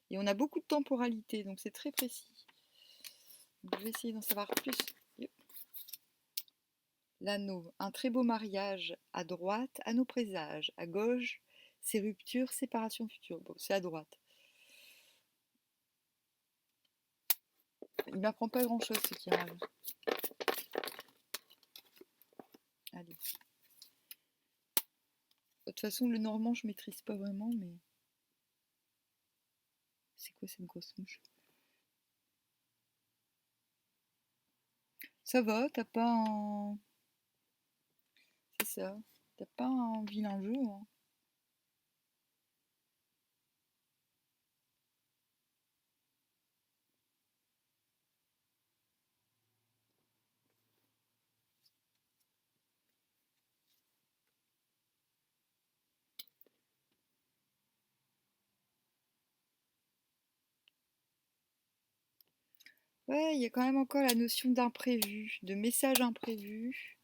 Et on a beaucoup de temporalité, donc c'est très précis. Donc, je vais essayer d'en savoir plus. L'anneau, un très beau mariage, à droite, à nos présages, à gauche, ces ruptures, séparation future. Bon, c'est à droite. Il m'apprend pas grand-chose, ce tirage. Allez. De toute façon, le normand, je maîtrise pas vraiment, mais... C'est quoi cette grosse mouche? Ça va, t'as pas un... C'est ça. T'as pas un vilain jeu, hein. Ouais, il y a quand même encore la notion d'imprévu, de message imprévu.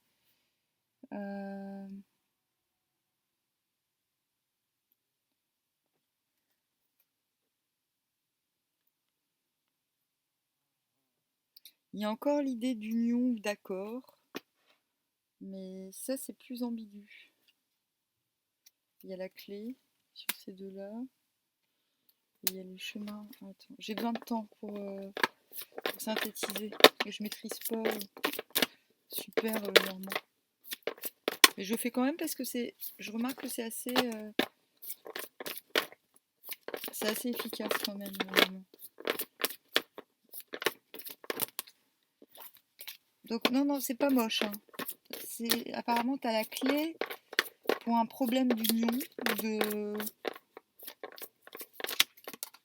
Euh, Il y a encore l'idée d'union ou d'accord, mais ça c'est plus ambigu. Il y a la clé sur ces deux-là. Et il y a les chemins. Attends, j'ai besoin de temps pour synthétiser. Et je maîtrise pas super le normand. Mais je fais quand même parce que c'est. Je remarque que c'est assez efficace quand même. Donc non, non, c'est pas moche, hein. Apparemment t'as la clé pour un problème d'union,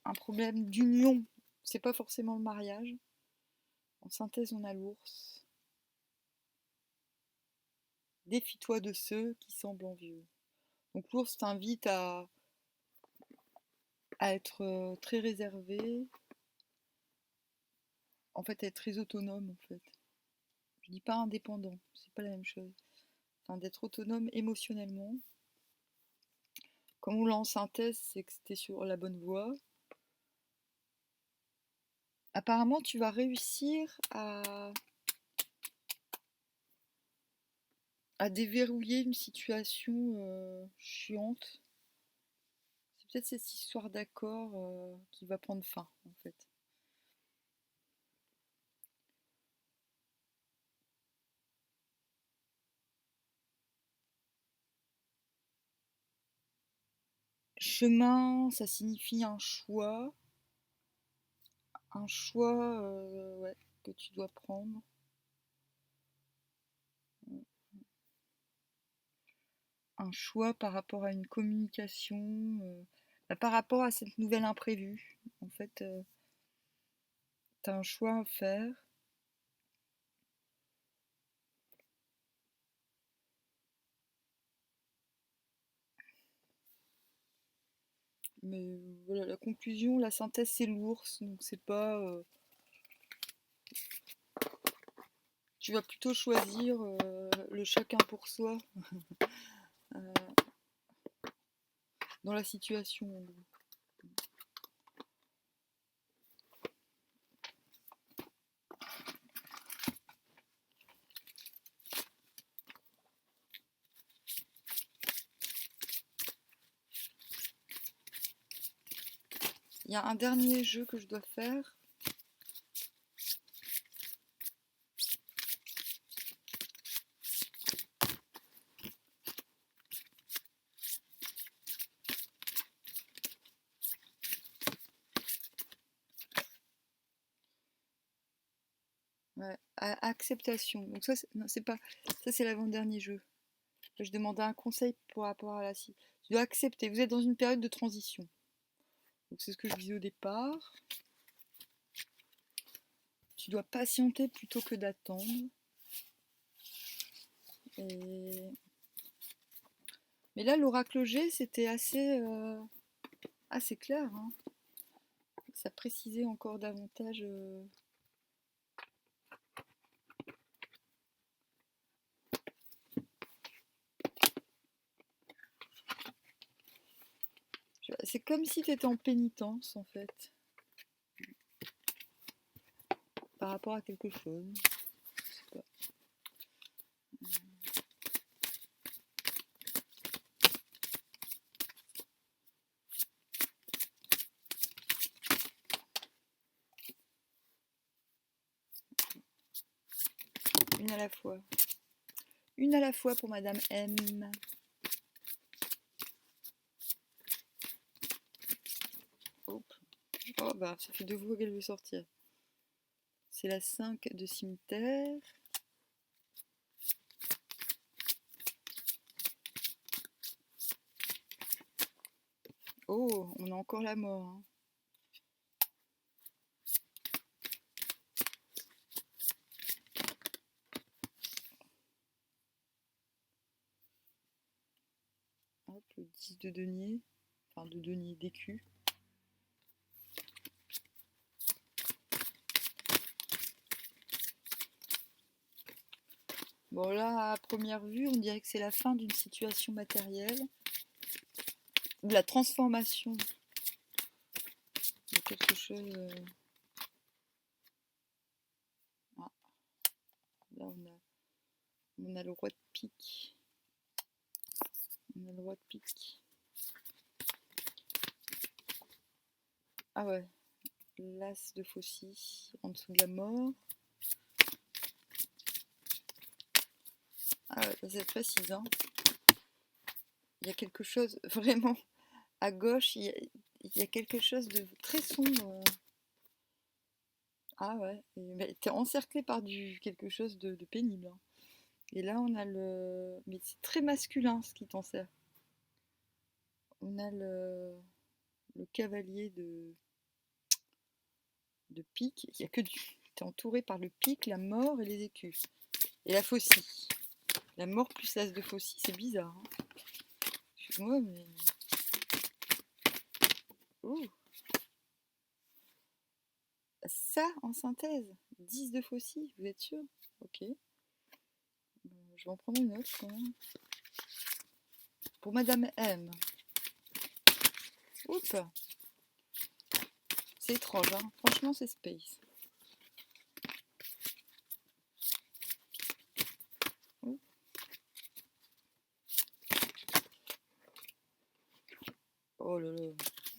un problème d'union. C'est pas forcément le mariage. En synthèse, on a l'ours. Défie-toi de ceux qui semblent envieux. Donc l'ours t'invite à être très réservé, en fait à être très autonome en fait. Je dis pas indépendant, c'est pas la même chose. Enfin, d'être autonome émotionnellement. Comme on l'a en synthèse, c'est que c'était sur la bonne voie. apparemment, tu vas réussir à déverrouiller une situation chiante. C'est peut-être cette histoire d'accord qui va prendre fin, en fait. Chemin, ça signifie un choix ouais, que tu dois prendre. Un choix par rapport à une communication, par rapport à cette nouvelle imprévue. En fait, tu as un choix à faire. Mais voilà, la conclusion, la synthèse, c'est l'ours, donc c'est pas. Tu vas plutôt choisir le chacun pour soi euh, dans la situation. En gros. Il y a un dernier jeu que je dois faire. Ouais, acceptation. Donc ça, c'est pas. Ça, c'est l'avant-dernier jeu. Je demandais un conseil par rapport à la scie. Tu dois accepter. Vous êtes dans une période de transition. Donc c'est ce que je disais au départ. Tu dois patienter plutôt que d'attendre. Et... Mais là, l'oracle G, c'était assez clair. Hein. Ça précisait encore davantage. C'est comme si tu étais en pénitence, en fait. Par rapport à quelque chose. Je sais pas. Une à la fois. Une à la fois pour Madame M. Hop. Oh bah, ça fait 2 fois qu'elle veut sortir. C'est la 5 de cimetière. Oh, on a encore la mort. Hein. Hop, le 10 de denier. Enfin, de denier d'écu. Bon là, à première vue, on dirait que c'est la fin d'une situation matérielle. Ou la transformation de quelque chose... Ah, là, on a le roi de pique. On a le roi de pique. Ah ouais, l'as de faucille en dessous de la mort. Ah ouais, c'est précis. Hein. Il y a quelque chose, vraiment, à gauche, il y a quelque chose de très sombre. Ah ouais, t'es encerclé par quelque chose de pénible. Hein. Et là, on a le... Mais c'est très masculin ce qui t'encercle. On a le cavalier de pique. Il y a que du... T'es entouré par le pique, la mort et les écus. Et la faucille. La mort plus l'as de faucille, c'est bizarre. Hein. Excuse-moi, mais... Oh. Ça, en synthèse. 10 de faucille, vous êtes sûr? Ok. Je vais en prendre une autre quand même. Pour Madame M. Oups. C'est étrange, hein. Franchement, c'est space. Oh là là.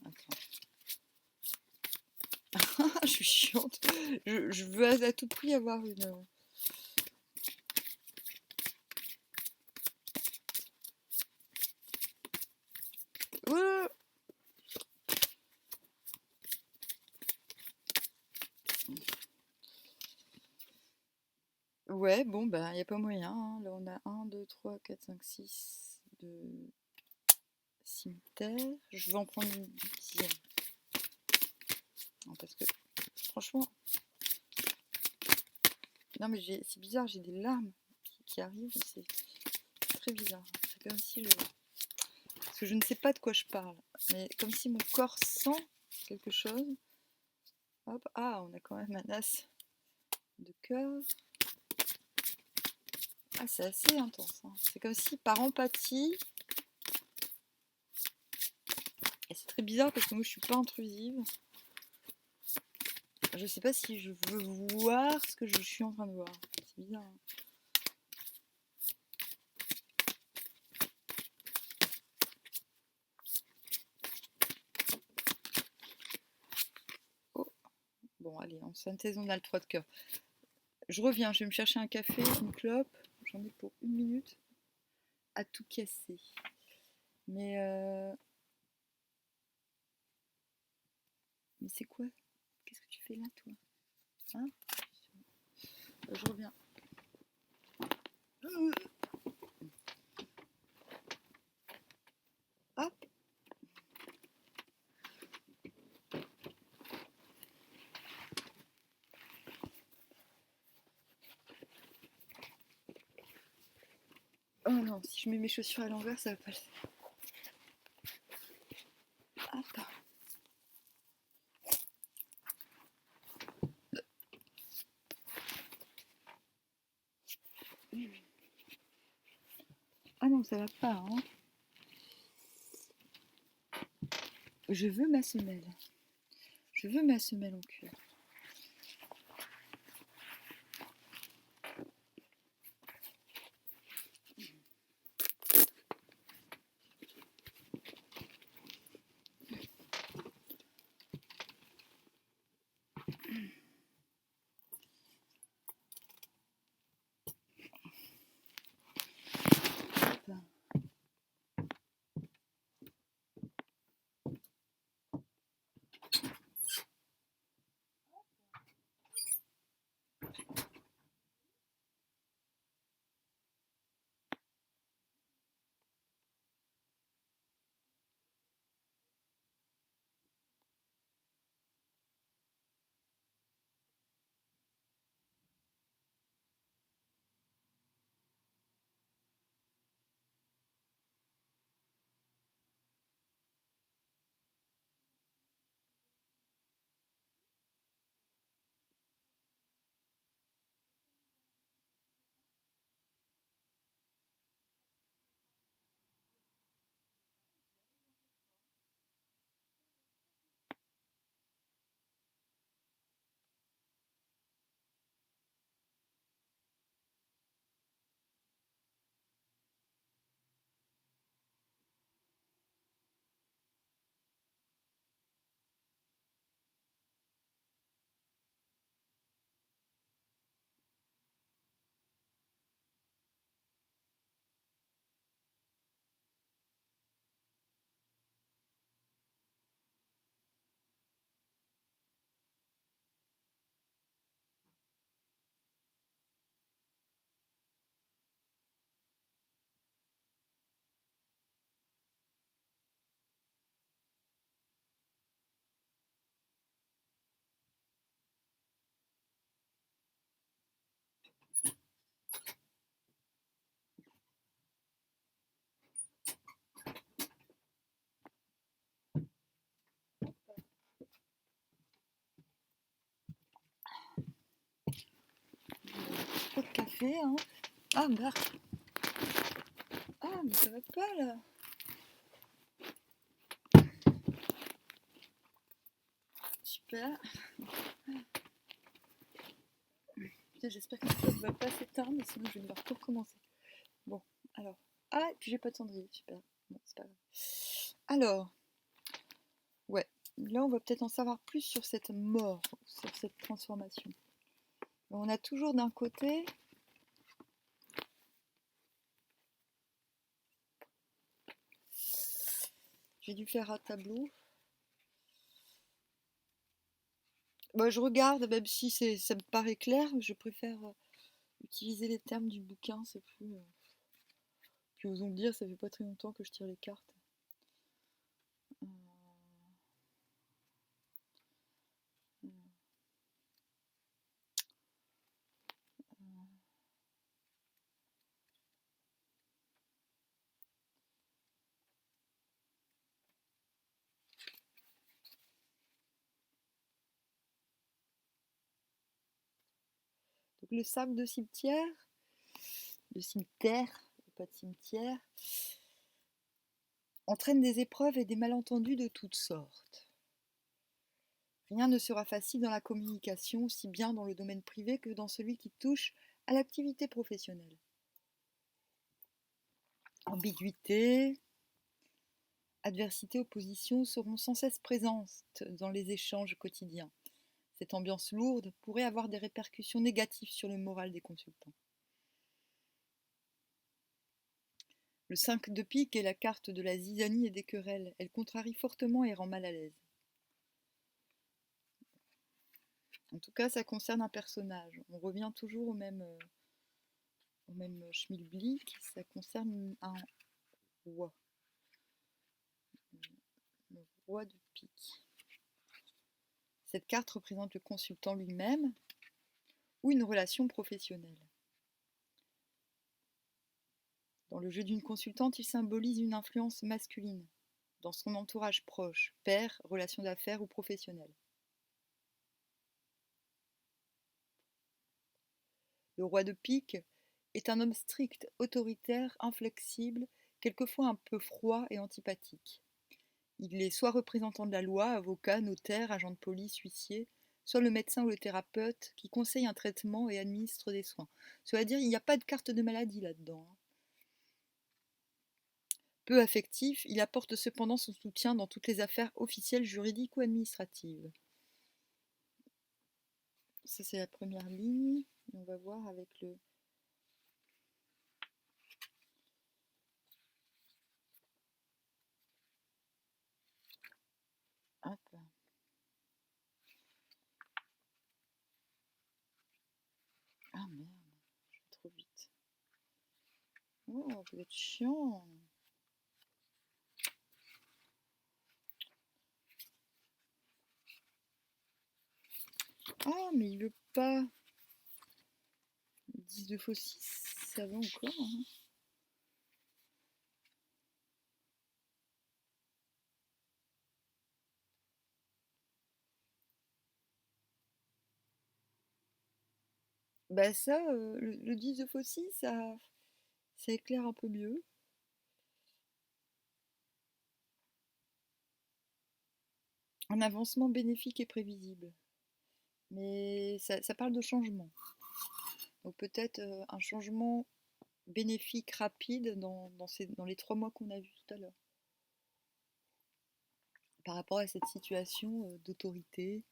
Attends. Je suis chiante. Je veux à tout prix avoir une. Ouh. Ouais, bon, bah, il n'y a pas moyen, hein. Là, on a 1, 2, 3, 4, 5, 6 de cimetière. Je vais en prendre une dizaine. Non, parce que, franchement, non, mais c'est bizarre, j'ai des larmes qui arrivent. C'est très bizarre. C'est comme si je. Parce que je ne sais pas de quoi je parle. Mais comme si mon corps sent quelque chose. Hop, ah, on a quand même un as de cœur. Ah, c'est assez intense, hein. C'est comme si par empathie. Et c'est très bizarre parce que moi je suis pas intrusive. Je sais pas si je veux voir ce que je suis en train de voir. C'est bizarre, hein. Oh. Bon, allez, en synthèse, on a le 3 de cœur. Je reviens, je vais me chercher un café, une clope. J'en ai pour 1 minute à tout casser. Mais c'est quoi? Qu'est-ce que tu fais là, toi? Hein? Je reviens. Hop. Oh non, si je mets mes chaussures à l'envers, ça va pas le faire. Hop. Ah non, ça va pas, hein. Je veux ma semelle. Je veux ma semelle en cuir. Hop. Trop de café, hein. Ah, merde. Ah, mais ça va pas, là. Super. Putain, j'espère que la clope va pas s'éteindre, sinon je vais devoir tout recommencer. Bon, alors. Ah, et puis j'ai pas de cendrier, super. Bon, c'est pas grave. Alors, là, on va peut-être en savoir plus sur cette mort, sur cette transformation. On a toujours d'un côté j'ai dû faire un tableau. Bah, je regarde, même si ça me paraît clair, je préfère utiliser les termes du bouquin, c'est plus. Puis osons le dire, ça fait pas très longtemps que je tire les cartes. Euh, euh, Donc le sable de cimetière, pas de cimetière, entraîne des épreuves et des malentendus de toutes sortes. Rien ne sera facile dans la communication, aussi bien dans le domaine privé que dans celui qui touche à l'activité professionnelle. Ambiguïté, adversité, opposition seront sans cesse présentes dans les échanges quotidiens. Cette ambiance lourde pourrait avoir des répercussions négatives sur le moral des consultants. Le 5 de pique est la carte de la zizanie et des querelles. Elle contrarie fortement et rend mal à l'aise. En tout cas, ça concerne un personnage. On revient toujours au même schmilblick. Ça concerne un roi. Le roi de pique. Cette carte représente le consultant lui-même ou une relation professionnelle. Dans le jeu d'une consultante, il symbolise une influence masculine dans son entourage proche, père, relation d'affaires ou professionnelle. Le roi de pique est un homme strict, autoritaire, inflexible, quelquefois un peu froid et antipathique. Il est soit représentant de la loi, avocat, notaire, agent de police, huissier, soit le médecin ou le thérapeute qui conseille un traitement et administre des soins. Cela veut dire qu'il n'y a pas de carte de maladie là-dedans. Peu affectif, il apporte cependant son soutien dans toutes les affaires officielles, juridiques ou administratives. Ça, c'est la première ligne. On va voir avec le... Hop. Ah merde, je vais trop vite. Oh, vous êtes chiant. Ah, mais il veut pas. 10 de faux 6, ça va encore. Hein. Bah ça, le 10 de faux 6, ça éclaire un peu mieux. Un avancement bénéfique et prévisible. Mais ça parle de changement. Donc peut-être un changement bénéfique rapide dans les 3 mois qu'on a vus tout à l'heure. Par rapport à cette situation d'autorité.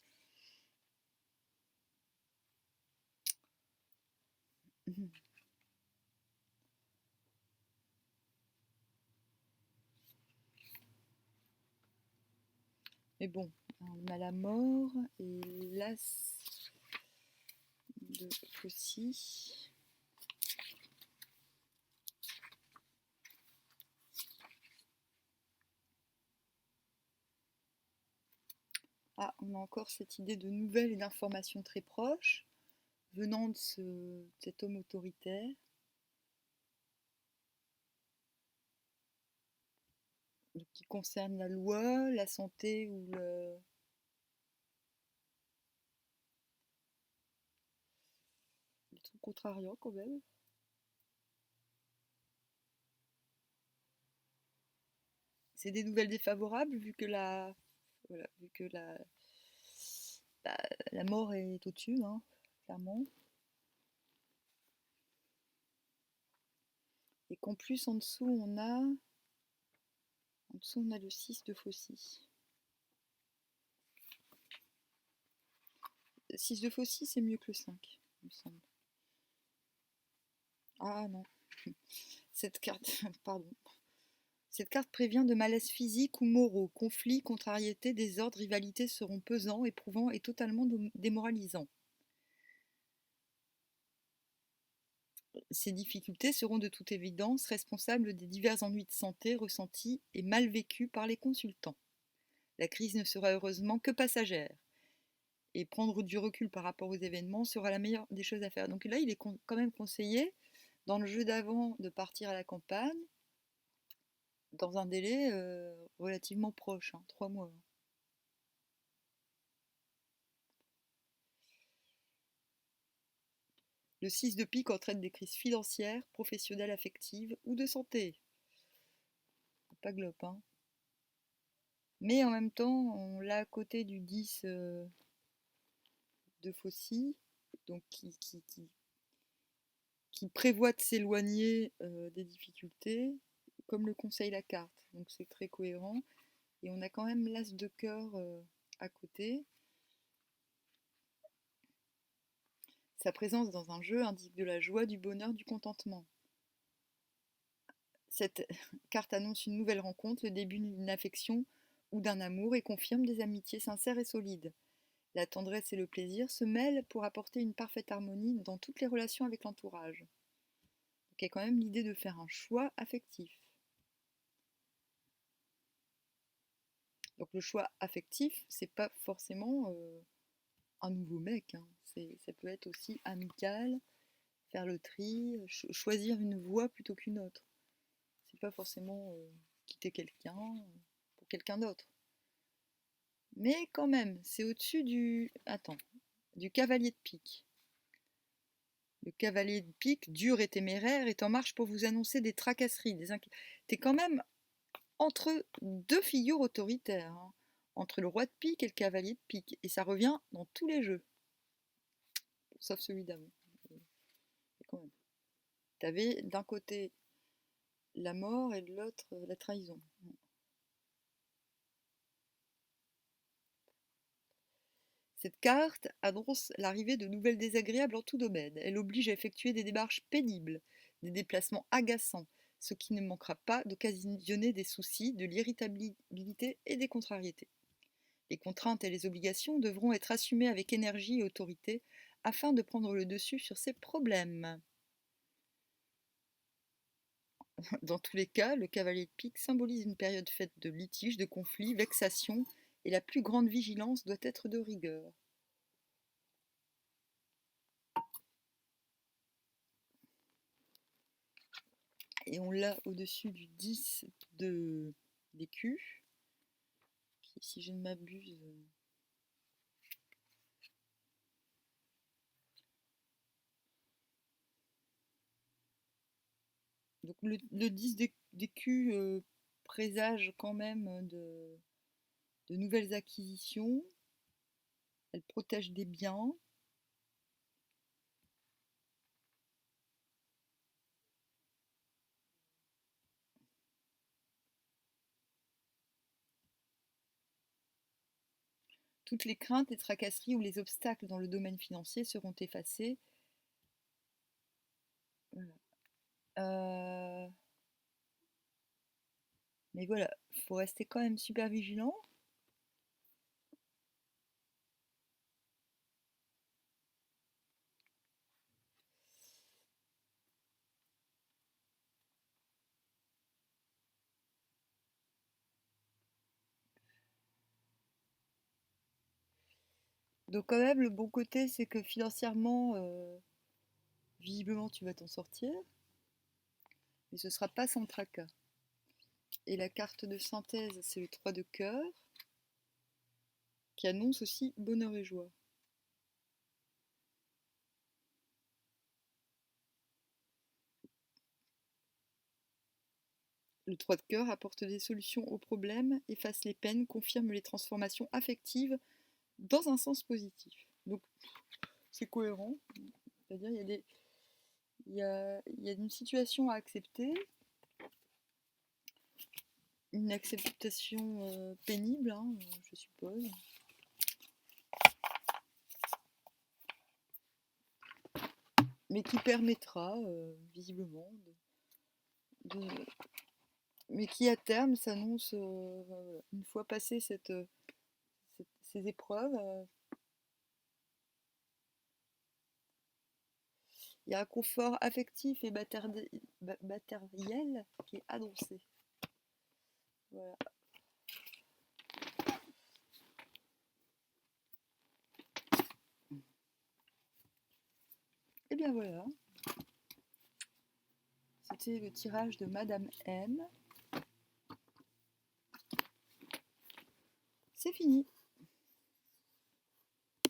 Mais bon, on a la mort et l'as de faucille. Ah, on a encore cette idée de nouvelles et d'informations très proches venant de cet homme autoritaire. Donc, qui concerne la loi, la santé ou les trucs contrariants quand même. C'est des nouvelles défavorables vu que voilà, vu que bah, la mort est au-dessus, hein, clairement. Et qu'en plus en dessous on a le 6 de faucille. 6 de faucille, c'est mieux que le 5, il me semble. Ah non. Cette carte, pardon. Cette carte prévient de malaise physique ou moraux. Conflits, contrariétés, désordres, rivalités seront pesants, éprouvants et totalement démoralisants. Ces difficultés seront de toute évidence responsables des divers ennuis de santé ressentis et mal vécus par les consultants. La crise ne sera heureusement que passagère. Et prendre du recul par rapport aux événements sera la meilleure des choses à faire. Donc là, il est quand même conseillé, dans le jeu d'avant, de partir à la campagne dans un délai relativement proche, 3 mois. Le 6 de pique entraîne des crises financières, professionnelles, affectives ou de santé. Pas glope, hein. Mais en même temps, on l'a à côté du 10 de faucille, donc qui prévoit de s'éloigner des difficultés, comme le conseille la carte. Donc c'est très cohérent. Et on a quand même l'as de cœur à côté. Sa présence dans un jeu indique de la joie, du bonheur, du contentement. Cette carte annonce une nouvelle rencontre, le début d'une affection ou d'un amour et confirme des amitiés sincères et solides. La tendresse et le plaisir se mêlent pour apporter une parfaite harmonie dans toutes les relations avec l'entourage. Donc il y a quand même l'idée de faire un choix affectif. Donc le choix affectif, c'est pas forcément un nouveau mec, hein. Ça peut être aussi amical, faire le tri, choisir une voie plutôt qu'une autre. C'est pas forcément quitter quelqu'un pour quelqu'un d'autre. Mais quand même, c'est au-dessus du cavalier de pique. Le cavalier de pique, dur et téméraire, est en marche pour vous annoncer des tracasseries, T'es quand même entre deux figures autoritaires, hein, entre le roi de pique et le cavalier de pique. Et ça revient dans tous les jeux, sauf celui d'avant. Quand même. T'avais d'un côté la mort et de l'autre la trahison. Cette carte annonce l'arrivée de nouvelles désagréables en tout domaine. Elle oblige à effectuer des démarches pénibles, des déplacements agaçants, ce qui ne manquera pas d'occasionner des soucis, de l'irritabilité et des contrariétés. Les contraintes et les obligations devront être assumées avec énergie et autorité afin de prendre le dessus sur ces problèmes. Dans tous les cas, le cavalier de pique symbolise une période faite de litiges, de conflits, vexations, et la plus grande vigilance doit être de rigueur. Et on l'a au-dessus du 10 d'écus, qui, si je ne m'abuse, donc le 10 d'écus présage quand même de nouvelles acquisitions. Elle protège des biens. Toutes les craintes, les tracasseries ou les obstacles dans le domaine financier seront effacés. Voilà. Mais voilà, il faut rester quand même super vigilant. Donc quand même, le bon côté, c'est que financièrement, visiblement, tu vas t'en sortir. Mais ce ne sera pas sans tracas. Et la carte de synthèse, c'est le 3 de cœur, qui annonce aussi bonheur et joie. Le 3 de cœur apporte des solutions aux problèmes, efface les peines, confirme les transformations affectives dans un sens positif. Donc c'est cohérent. C'est-à-dire il y a une situation à accepter, une acceptation pénible, je suppose. mais qui permettra visiblement mais qui à terme s'annonce, une fois passé ces épreuves, il y a un confort affectif et matériel qui est annoncé. Voilà. Et bien voilà, c'était le tirage de Madame M. C'est fini.